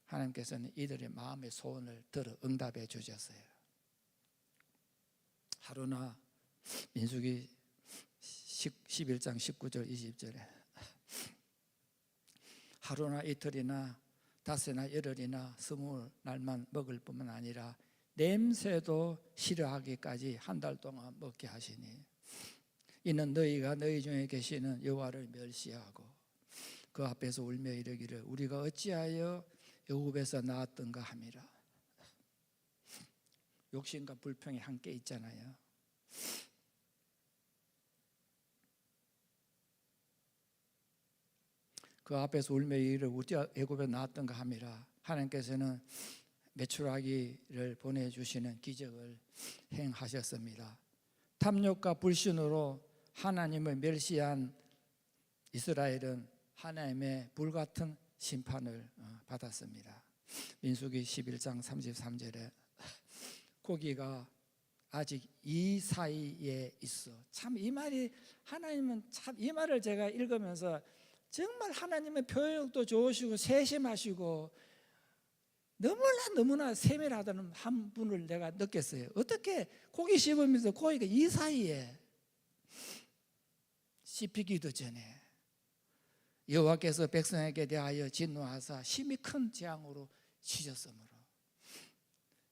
Speaker 1: 하나님께서는 이들의 마음의 소원을 들어 응답해 주셨어요. 하루나, 민수기 11장 19절 20절에 하루나 이틀이나 닷새나 열흘이나 20날만 먹을 뿐만 아니라 냄새도 싫어하기까지 한 달 동안 먹게 하시니 이는 너희가 너희 중에 계시는 여호와를 멸시하고 그 앞에서 울며 이르기를 우리가 어찌하여 애굽에서 나왔던가 함이라. 욕심과 불평이 함께 있잖아요. 그 앞에서 울며 이르기를 우리가 애굽에 나왔던가 함이라. 하나님께서는 메추라기를 보내주시는 기적을 행하셨습니다. 탐욕과 불신으로 하나님을 멸시한 이스라엘은 하나님의 불같은 심판을 받았습니다. 민수기 11장 33절에 고기가 아직 이 사이에 있어. 참 이 말이, 하나님은 참 이 말을 제가 읽으면서 정말 하나님의 표현도 좋으시고 세심하시고 너무나 세밀하다는 한 분을 내가 느꼈어요. 어떻게 고기 씹으면서 고기가 이 사이에 씹히기도 전에 여호와께서 백성에게 대하여 진노하사 심히 큰 재앙으로 치셨으므로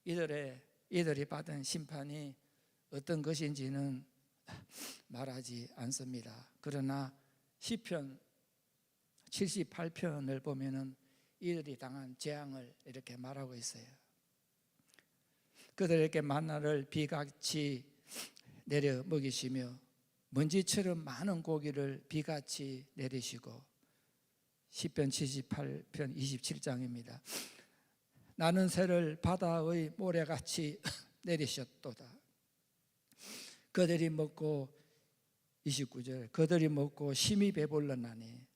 Speaker 1: 이들이 받은 심판이 어떤 것인지는 말하지 않습니다. 그러나 시편 78편을 보면은 이들이 당한 재앙을 이렇게 말하고 있어요. 그들에게 만나를 비같이 내려 먹이시며 먼지처럼 많은 고기를 비같이 내리시고, 시편 78편 27장입니다. 나는 새를 바다의 모래같이 내리셨도다. 그들이 먹고, 29절, 그들이 먹고 심히 배불렀나니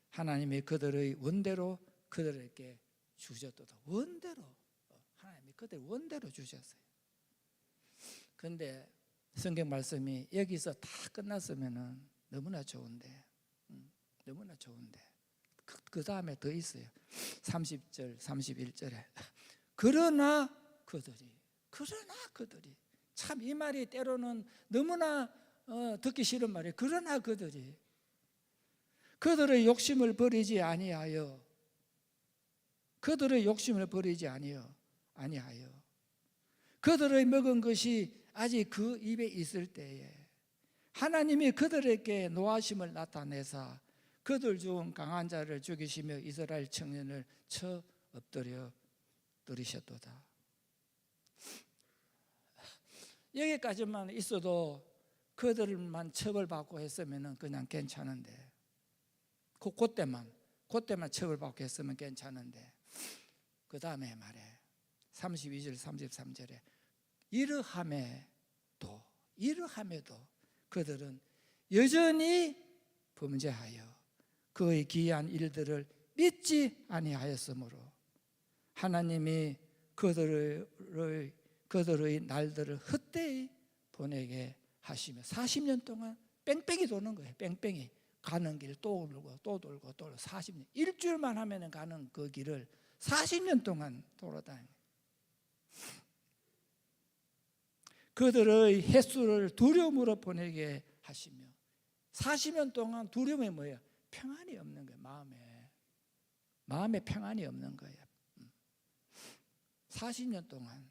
Speaker 1: 하나님이 그들의 원대로 그들에게 주셨도다. 원대로, 하나님이 그들 원대로 주셨어요. 그런데 성경 말씀이 여기서 다 끝났으면 너무나 좋은데, 너무나 좋은데 그 다음에 더 있어요. 30절 31절에 그러나 그들이 참 이 말이 때로는 너무나 듣기 싫은 말이에요. 그러나 그들이 그들의 욕심을 버리지 아니하여, 그들의 욕심을 버리지 아니하여 그들의 먹은 것이 아직 그 입에 있을 때에 하나님이 그들에게 노하심을 나타내사 그들 중 강한 자를 죽이시며 이스라엘 청년을 쳐 엎드려 들이셨도다. 여기까지만 있어도 그들만 처벌받고 했으면 그냥 괜찮은데, 그때만 처벌받고 했으면 괜찮은데, 그 다음에 말해 32절 33절에 이러함에도 그들은 여전히 범죄하여 그의 기이한 일들을 믿지 아니하였으므로 하나님이 그들의 날들을 헛되이 보내게 하시며 40년 동안 뺑뺑이 도는 거예요. 뺑뺑이 가는 길 또 돌고 또 돌고 또 40년, 일주일만 하면 가는 그 길을 40년 동안 돌아다니는, 그들의 횟수를 두려움으로 보내게 하시며 40년 동안 두려움이 뭐예요? 평안이 없는 거예요. 마음에 평안이 없는 거예요. 40년 동안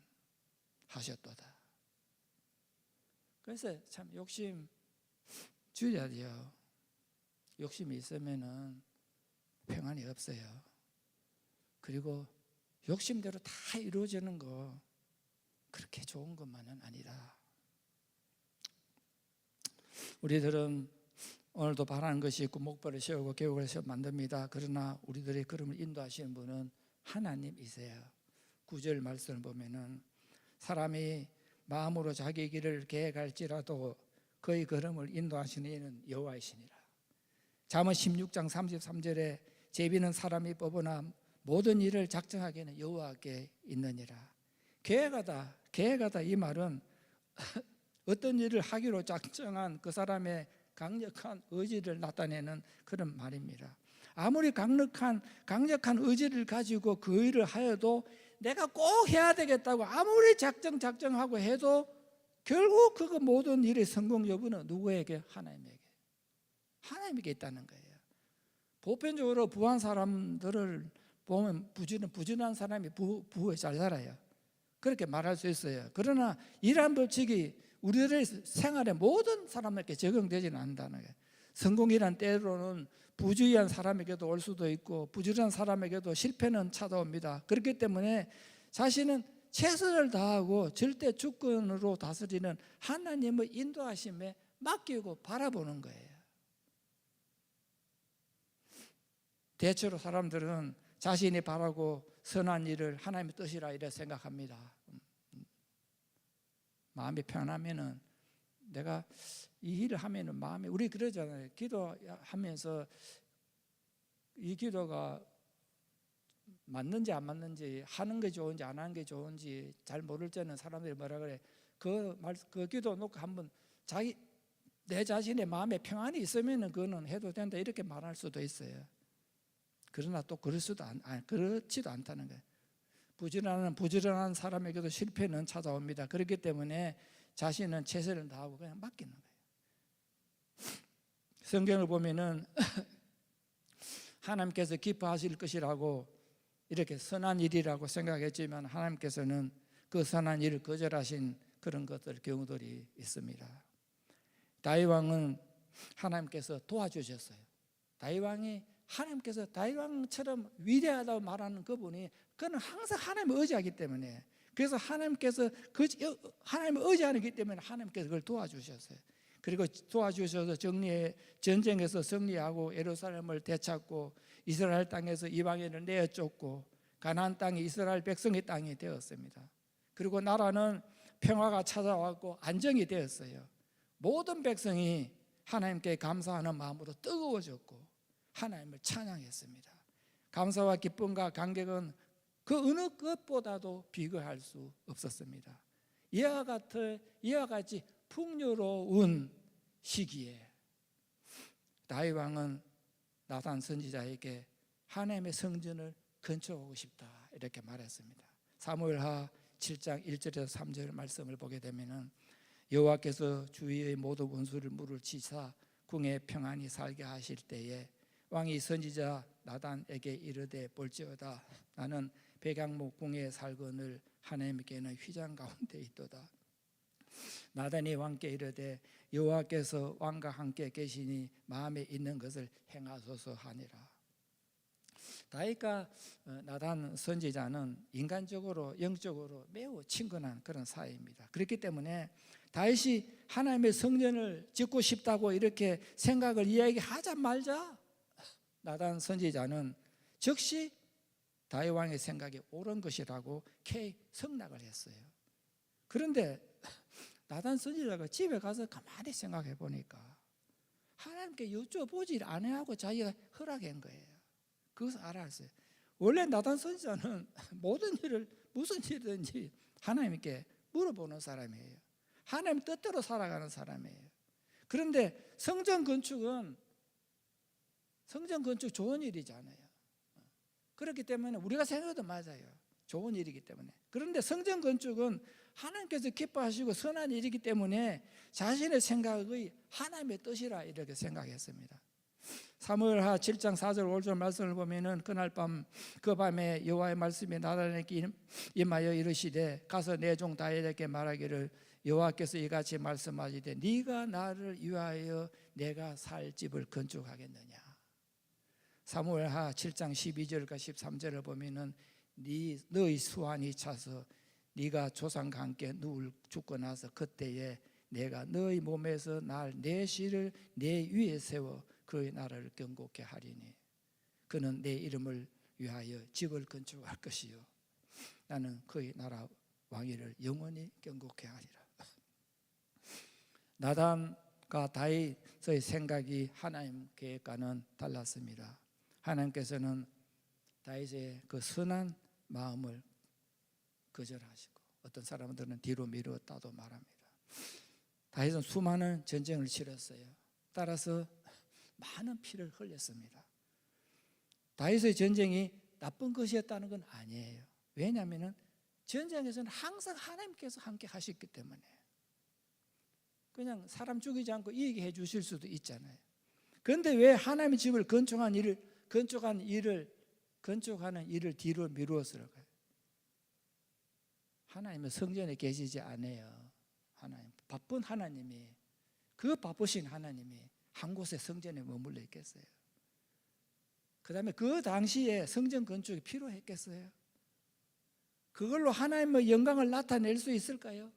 Speaker 1: 하셨도다. 그래서 참 욕심 줄여야 돼요. 욕심이 있으면은 평안이 없어요. 그리고 욕심대로 다 이루어지는 거 그렇게 좋은 것만은 아니다. 우리들은 오늘도 바라는 것이 있고 목표를 세우고 계획을 세워 만듭니다. 그러나 우리들의 걸음을 인도하시는 분은 하나님이세요. 9절 말씀을 보면은 사람이 마음으로 자기 길을 계획할지라도 그의 걸음을 인도하시는 이는 여호와이시니라. 잠언 16장 33절에 제비는 사람이 뽑으나 모든 일을 작정하기에는 여호와께 있느니라. 계획하다 이 말은 어떤 일을 하기로 작정한 그 사람의 강력한 의지를 나타내는 그런 말입니다. 아무리 강력한 의지를 가지고 그 일을 하여도 내가 꼭 해야 되겠다고 아무리 작정하고 해도 결국 그 모든 일의 성공 여부는 누구에게? 하나님에게 있다는 거예요. 보편적으로 부한 사람들을 보면 부지런한 사람이 부에 잘 살아요. 그렇게 말할 수 있어요. 그러나 이러한 법칙이 우리들의 생활에 모든 사람에게 적용되지는 않는다는 거예요. 성공이란 때로는 부주의한 사람에게도 올 수도 있고 부지런한 사람에게도 실패는 찾아옵니다. 그렇기 때문에 자신은 최선을 다하고 절대 주권으로 다스리는 하나님의 인도하심에 맡기고 바라보는 거예요. 대체로 사람들은 자신이 바라고 선한 일을 하나님의 뜻이라 이렇게 생각합니다. 마음이 편하면은 내가 이 일을 하면은 마음이, 우리 그러잖아요. 기도하면서 이 기도가 맞는지 안 맞는지, 하는 게 좋은지 안 하는 게 좋은지 잘 모를 때는 사람들이 뭐라 그래? 그 기도 놓고 한번 내 자신의 마음에 평안이 있으면은 그거는 해도 된다 이렇게 말할 수도 있어요. 그러나 또 그렇지도 않다는 거예요. 부지런한 사람에게도 실패는 찾아옵니다. 그렇기 때문에 자신은 최선을 다하고 그냥 맡기는 거예요. 성경을 보면은 하나님께서 기뻐하실 것이라고 이렇게 선한 일이라고 생각했지만 하나님께서는 그 선한 일을 거절하신 그런 경우들이 있습니다. 다윗 왕은 하나님께서 도와주셨어요. 다윗 왕이 하나님께서 다윗 왕처럼 위대하다고 말하는 그분이 그는 항상 하나님을 의지하기 때문에, 그래서 하나님께서 하나님을 의지하기 때문에 하나님께서 그걸 도와주셨어요. 그리고 도와주셔서 전쟁에서 승리하고 예루살렘을 되찾고 이스라엘 땅에서 이방인을 내어쫓고 가나안 땅이 이스라엘 백성의 땅이 되었습니다. 그리고 나라는 평화가 찾아왔고 안정이 되었어요. 모든 백성이 하나님께 감사하는 마음으로 뜨거워졌고 하나님을 찬양했습니다. 감사와 기쁨과 감격은 그 어느 것보다도 비교할 수 없었습니다. 이와 같이 풍요로운 시기에 다윗 왕은 나단 선지자에게 하나님의 성전을 건축하고 싶다 이렇게 말했습니다. 사무엘하 7장 1절에서 3절 말씀을 보게 되면은 여호와께서 주위의 모든 원수를 물을 치사 궁에 평안히 살게 하실 때에 왕이 선지자 나단에게 이르되 볼지어다 나는 백양목 궁에 살거늘 하나님께는 휘장 가운데 있도다. 나단이 왕께 이르되 여호와께서 왕과 함께 계시니 마음에 있는 것을 행하소서 하니라. 다윗과 나단 선지자는 인간적으로 영적으로 매우 친근한 그런 사이입니다. 그렇기 때문에 다윗이 하나님의 성전을 짓고 싶다고 이렇게 생각을 이야기하자마자 나단 선지자는 즉시 다윗 왕의 생각이 옳은 것이라고 성낙을 했어요. 그런데 나단 선지자가 집에 가서 가만히 생각해 보니까 하나님께 여쭤보지 않아하고 자기가 허락한 거예요. 그것을 알았어요. 원래 나단 선지자는 모든 일을 무슨 일이든지 하나님께 물어보는 사람이에요. 하나님 뜻대로 살아가는 사람이에요. 그런데 성전 건축 좋은 일이잖아요. 그렇기 때문에 우리가 생각해도 맞아요. 좋은 일이기 때문에. 그런데 성전 건축은 하나님께서 기뻐하시고 선한 일이기 때문에 자신의 생각의 하나님의 뜻이라 이렇게 생각했습니다. 사무엘하 7장 4절 5절 말씀을 보면은 그날 그 밤에 여호와의 말씀이 나단에게 임하여 이르시되 가서 내 종 다윗에게 말하기를 여호와께서 이같이 말씀하시되 네가 나를 위하여 내가 살 집을 건축하겠느냐. 사무엘하 7장 12절과 13절을 보면은 너의 수완이 차서 네가 조상과 함께 누울 죽고 나서 그때에 내가 너의 몸에서 내 씨를 내 위에 세워 그의 나라를 견고케 하리니 그는 내 이름을 위하여 집을 건축할 것이요 나는 그의 나라 왕위를 영원히 견고케 하리라. 나단과 다윗의 생각이 하나님 계획과는 달랐습니다. 하나님께서는 다윗의 그 선한 마음을 거절하시고 어떤 사람들은 뒤로 미루었다도 말합니다. 다윗은 수많은 전쟁을 치렀어요. 따라서 많은 피를 흘렸습니다. 다윗의 전쟁이 나쁜 것이었다는 건 아니에요. 왜냐하면 전쟁에서는 항상 하나님께서 함께 하셨기 때문에 그냥 사람 죽이지 않고 이기게 해 주실 수도 있잖아요. 그런데 왜 하나님의 집을 건축하는 일을 뒤로 미루었을까요? 하나님은 성전에 계시지 않아요. 바쁜 하나님이, 그 바쁘신 하나님이 한 곳에 성전에 머물러 있겠어요? 그 다음에 그 당시에 성전 건축이 필요했겠어요? 그걸로 하나님의 영광을 나타낼 수 있을까요?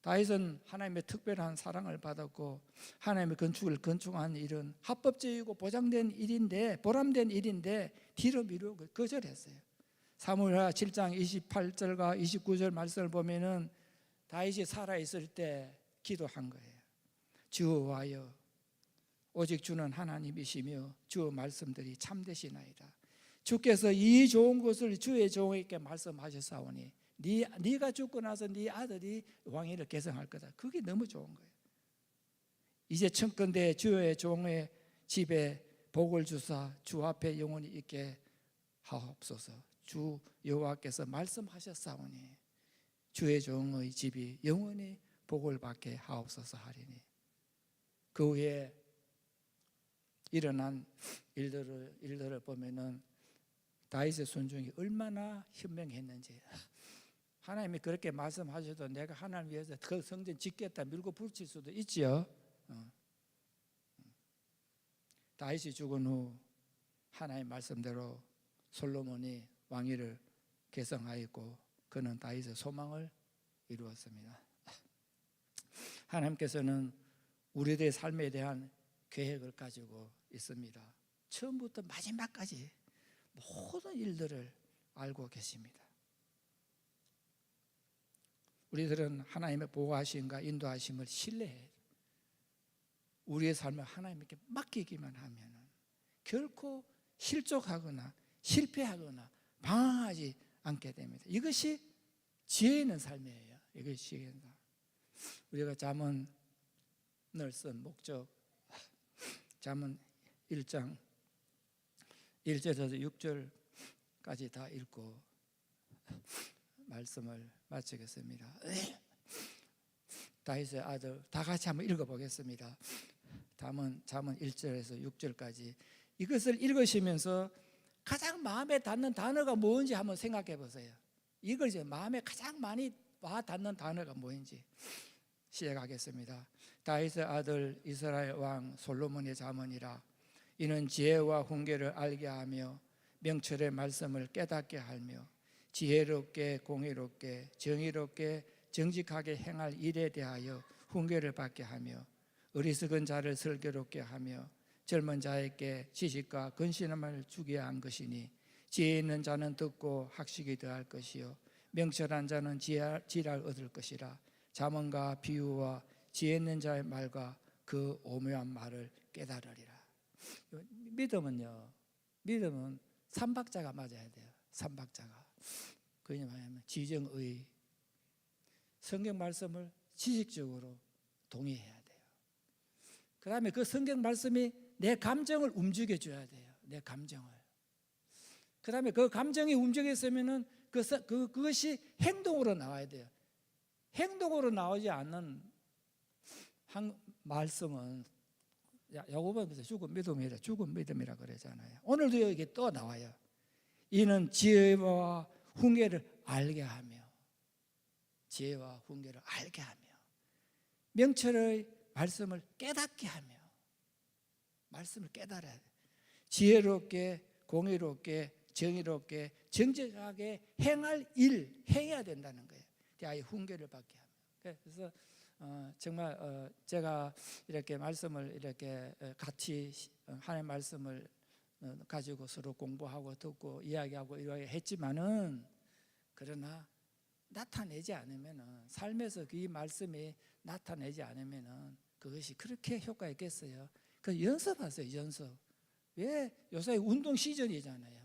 Speaker 1: 다윗은 하나님의 특별한 사랑을 받았고 하나님의 건축을 건축한 일은 합법적이고 보장된 일인데 보람된 일인데 뒤로 미루고 거절했어요. 사무엘하 7장 28절과 29절 말씀을 보면은 다윗이 살아있을 때 기도한 거예요. 주와여 오직 주는 하나님이시며 주 말씀들이 참되시나이다. 주께서 이 좋은 것을 주의 종에게 말씀하셨사오니 네가 죽고 나서 네 아들이 왕위를 계승할 거다. 그게 너무 좋은 거예요. 이제 청컨대 주의 종의 집에 복을 주사 주 앞에 영원히 있게 하옵소서. 주 여호와께서 말씀하셨사오니 주의 종의 집이 영원히 복을 받게 하옵소서 하리니. 그 후에 일어난 일들을 보면은 다윗의 순종이 얼마나 현명했는지 하나님이 그렇게 말씀하셔도 내가 하나님 위해서 그 성전 짓겠다 밀고 붙일 수도 있지요. 다윗이 죽은 후 하나님 말씀대로 솔로몬이 왕위를 계승하였고 그는 다윗의 소망을 이루었습니다. 하나님께서는 우리들의 삶에 대한 계획을 가지고 있습니다. 처음부터 마지막까지 모든 일들을 알고 계십니다. 우리들은 하나님의 보호하심과 인도하심을 신뢰해요. 우리의 삶을 하나님께 맡기기만 하면 결코 실족하거나 실패하거나 방황하지 않게 됩니다. 이것이 지혜 있는 삶이에요. 이것이 지혜 있는 삶. 우리가 잠언을 쓴 목적, 잠언 1장 1절에서 6절까지 다 읽고 말씀을 마치겠습니다. 다윗의 아들 다 같이 한번 읽어보겠습니다. 잠언 1절에서 6절까지 이것을 읽으시면서 가장 마음에 닿는 단어가 뭔지 한번 생각해 보세요. 이걸 이제 마음에 가장 많이 와 닿는 단어가 뭐인지 시작하겠습니다. 다윗의 아들 이스라엘 왕 솔로몬의 잠언이라. 이는 지혜와 훈계를 알게 하며 명철의 말씀을 깨닫게 하며 지혜롭게 공의롭게 정의롭게 정직하게 행할 일에 대하여 훈계를 받게 하며 어리석은 자를 슬기롭게 하며 젊은 자에게 지식과 근신함을 주게 한 것이니 지혜 있는 자는 듣고 학식이 더할 것이요 명철한 자는 지혜를 얻을 것이라. 잠언과 비유와 지혜 있는 자의 말과 그 오묘한 말을 깨달으리라. 믿음은 삼박자가 맞아야 돼요. 삼박자가. 그게 뭐냐면 지정의, 성경 말씀을 지식적으로 동의해야 돼요. 그 다음에 그 성경 말씀이 내 감정을 움직여줘야 돼요. 내 감정을. 그 다음에 그 감정이 움직였으면은 그것이 행동으로 나와야 돼요. 행동으로 나오지 않는 말씀은 야고보서 죽은 믿음이라 그러잖아요. 오늘도 여기 또 나와요. 이는 지혜와 훈계를 알게 하며 지혜와 훈계를 알게 하며 명철의 말씀을 깨닫게 하며 말씀을 깨달아야 돼요. 지혜롭게 공의롭게 정의롭게 정직하게 행할 일 해야 된다는 거예요. 대하여 훈계를 받게 하며. 그래서 정말 제가 이렇게 말씀을 이렇게 같이 하나님 말씀을 가지고 서로 공부하고 듣고 이야기하고 이렇게 했지만은 그러나 나타내지 않으면은 삶에서 그 말씀이 나타내지 않으면은 그것이 그렇게 효과 있겠어요? 그 연습하세요. 연습. 왜 요새 운동 시즌이잖아요.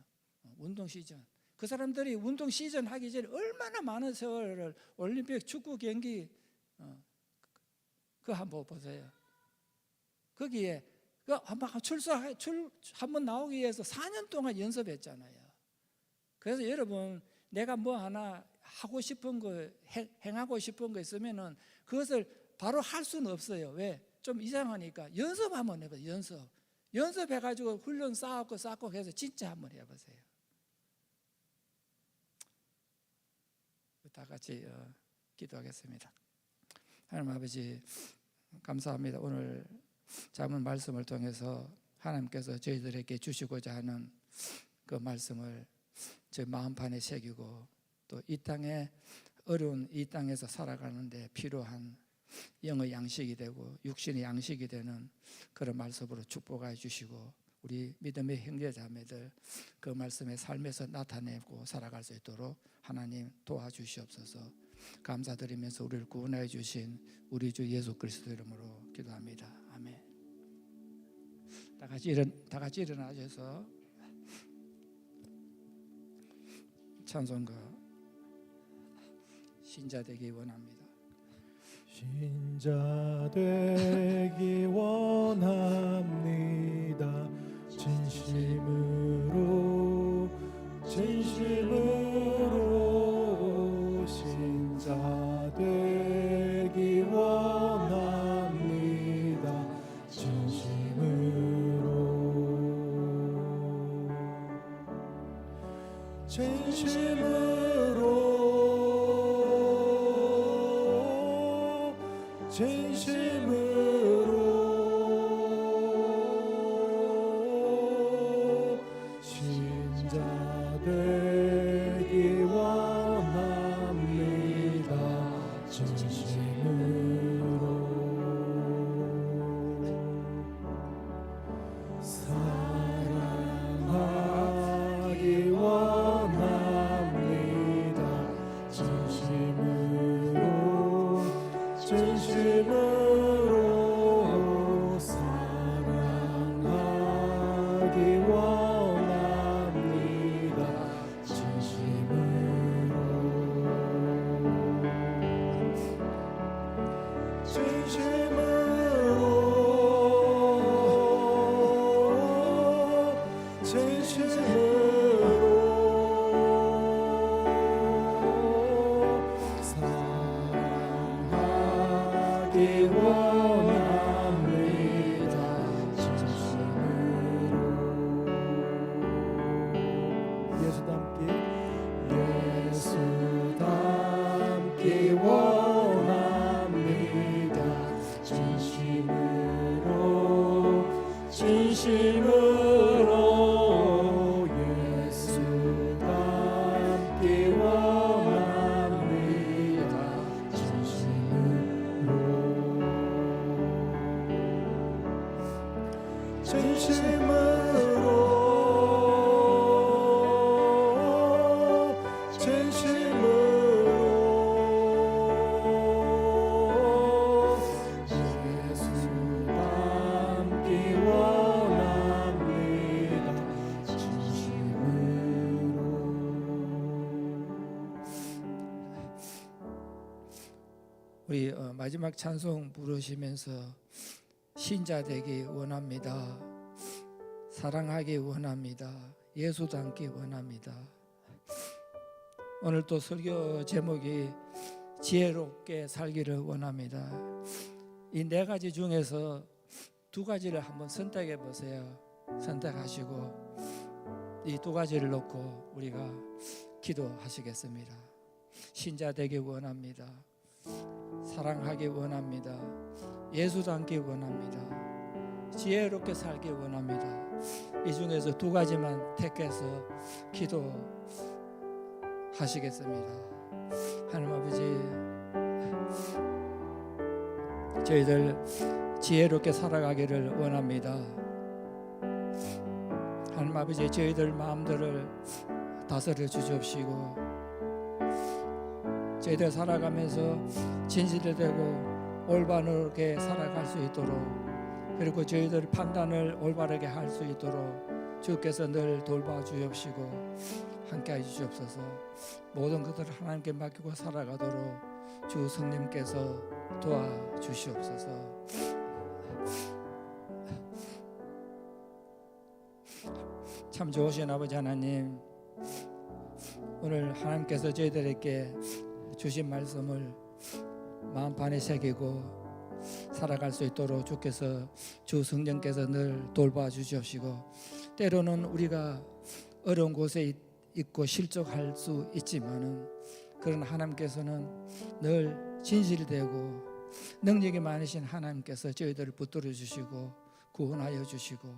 Speaker 1: 운동 시즌. 그 사람들이 운동 시즌 하기 전에 얼마나 많은 세월을 올림픽 축구 경기 그거 한번 보세요. 거기에 한번 나오기 위해서 4년 동안 연습했잖아요. 그래서 여러분 내가 뭐 하나 하고 싶은 거 행하고 싶은 거 있으면은 그것을 바로 할 수는 없어요. 왜? 좀 이상하니까 연습 한번 해보세요. 연습해가지고 훈련 쌓고 해서 진짜 한번 해보세요. 다 같이 기도하겠습니다. 하나님 아버지 감사합니다. 오늘 잠언 말씀을 통해서 하나님께서 저희들에게 주시고자 하는 그 말씀을 저 마음판에 새기고 또 이 땅에 어려운 이 땅에서 살아가는데 필요한 영의 양식이 되고 육신의 양식이 되는 그런 말씀으로 축복해 주시고 우리 믿음의 형제자매들 그 말씀의 삶에서 나타내고 살아갈 수 있도록 하나님 도와주시옵소서. 감사드리면서 우리를 구원해 주신 우리 주 예수 그리스도 이름으로 기도합니다. 아멘. 다 같이 일어나셔서 찬송가 신자 되기 원합니다.
Speaker 2: 신자 되기 원합니다. 진심으로 신자 되기 원합니다. 진심으로 진심으로 진심으로 신자 되기 원합니다. 진심으로 사랑하기 원합니다. 진심으로 사랑하기 원합니다. 사랑하기 원합니다. 진심으로 예수 닮기 원합니다. 진심으로 예수 닮기 원합니다.
Speaker 1: 우리 마지막 찬송 부르시면서 신자 되기 원합니다. 사랑하기 원합니다. 예수 닮기 원합니다. 오늘 또 설교 제목이 지혜롭게 살기를 원합니다. 이 네 가지 중에서 두 가지를 한번 선택해 보세요. 선택하시고 이 두 가지를 놓고 우리가 기도하시겠습니다. 신자 되기 원합니다. 사랑하기 원합니다. 예수 닮기 원합니다. 지혜롭게 살기 원합니다. 이 중에서 두 가지만 택해서 기도하시겠습니다. 하나님 아버지, 저희들 지혜롭게 살아가기를 원합니다. 하나님 아버지, 저희들 마음들을 다스려 주시옵시고 저희들 살아가면서 진실되고 올바르게 살아갈 수 있도록, 그리고 저희들 판단을 올바르게 할 수 있도록 주께서 늘 돌봐 주옵시고 함께해 주시옵소서. 모든 것들을 하나님께 맡기고 살아가도록 주 성령께서 도와주시옵소서. 참 좋으신 아버지 하나님, 오늘 하나님께서 저희들에게 주신 말씀을 마음판에 새기고 살아갈 수 있도록 주께서 주 성령께서 늘 돌봐 주시옵시고, 때로는 우리가 어려운 곳에 있고 실족할 수 있지만은 그런 하나님께서는 늘 진실되고 능력이 많으신 하나님께서 저희들을 붙들어 주시고 구원하여 주시고,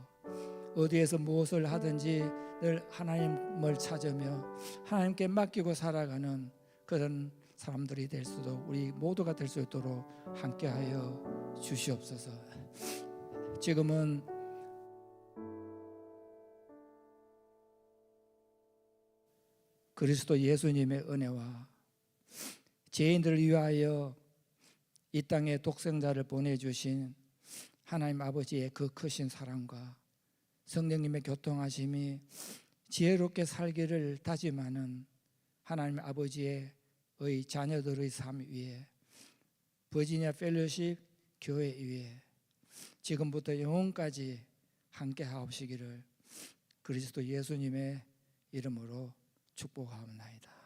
Speaker 1: 어디에서 무엇을 하든지 늘 하나님을 찾으며 하나님께 맡기고 살아가는 그런 사람들이 될 수도, 우리 모두가 될 수 있도록 함께하여 주시옵소서. 지금은 그리스도 예수님의 은혜와 죄인들을 위하여 이 땅에 독생자를 보내주신 하나님 아버지의 그 크신 사랑과 성령님의 교통하심이 지혜롭게 살기를 다짐하는 하나님 아버지의 자녀들의 삶 위에, 버지니아 펠로십 교회 위에 지금부터 영원까지 함께 하옵시기를 그리스도 예수님의 이름으로 축복하옵나이다.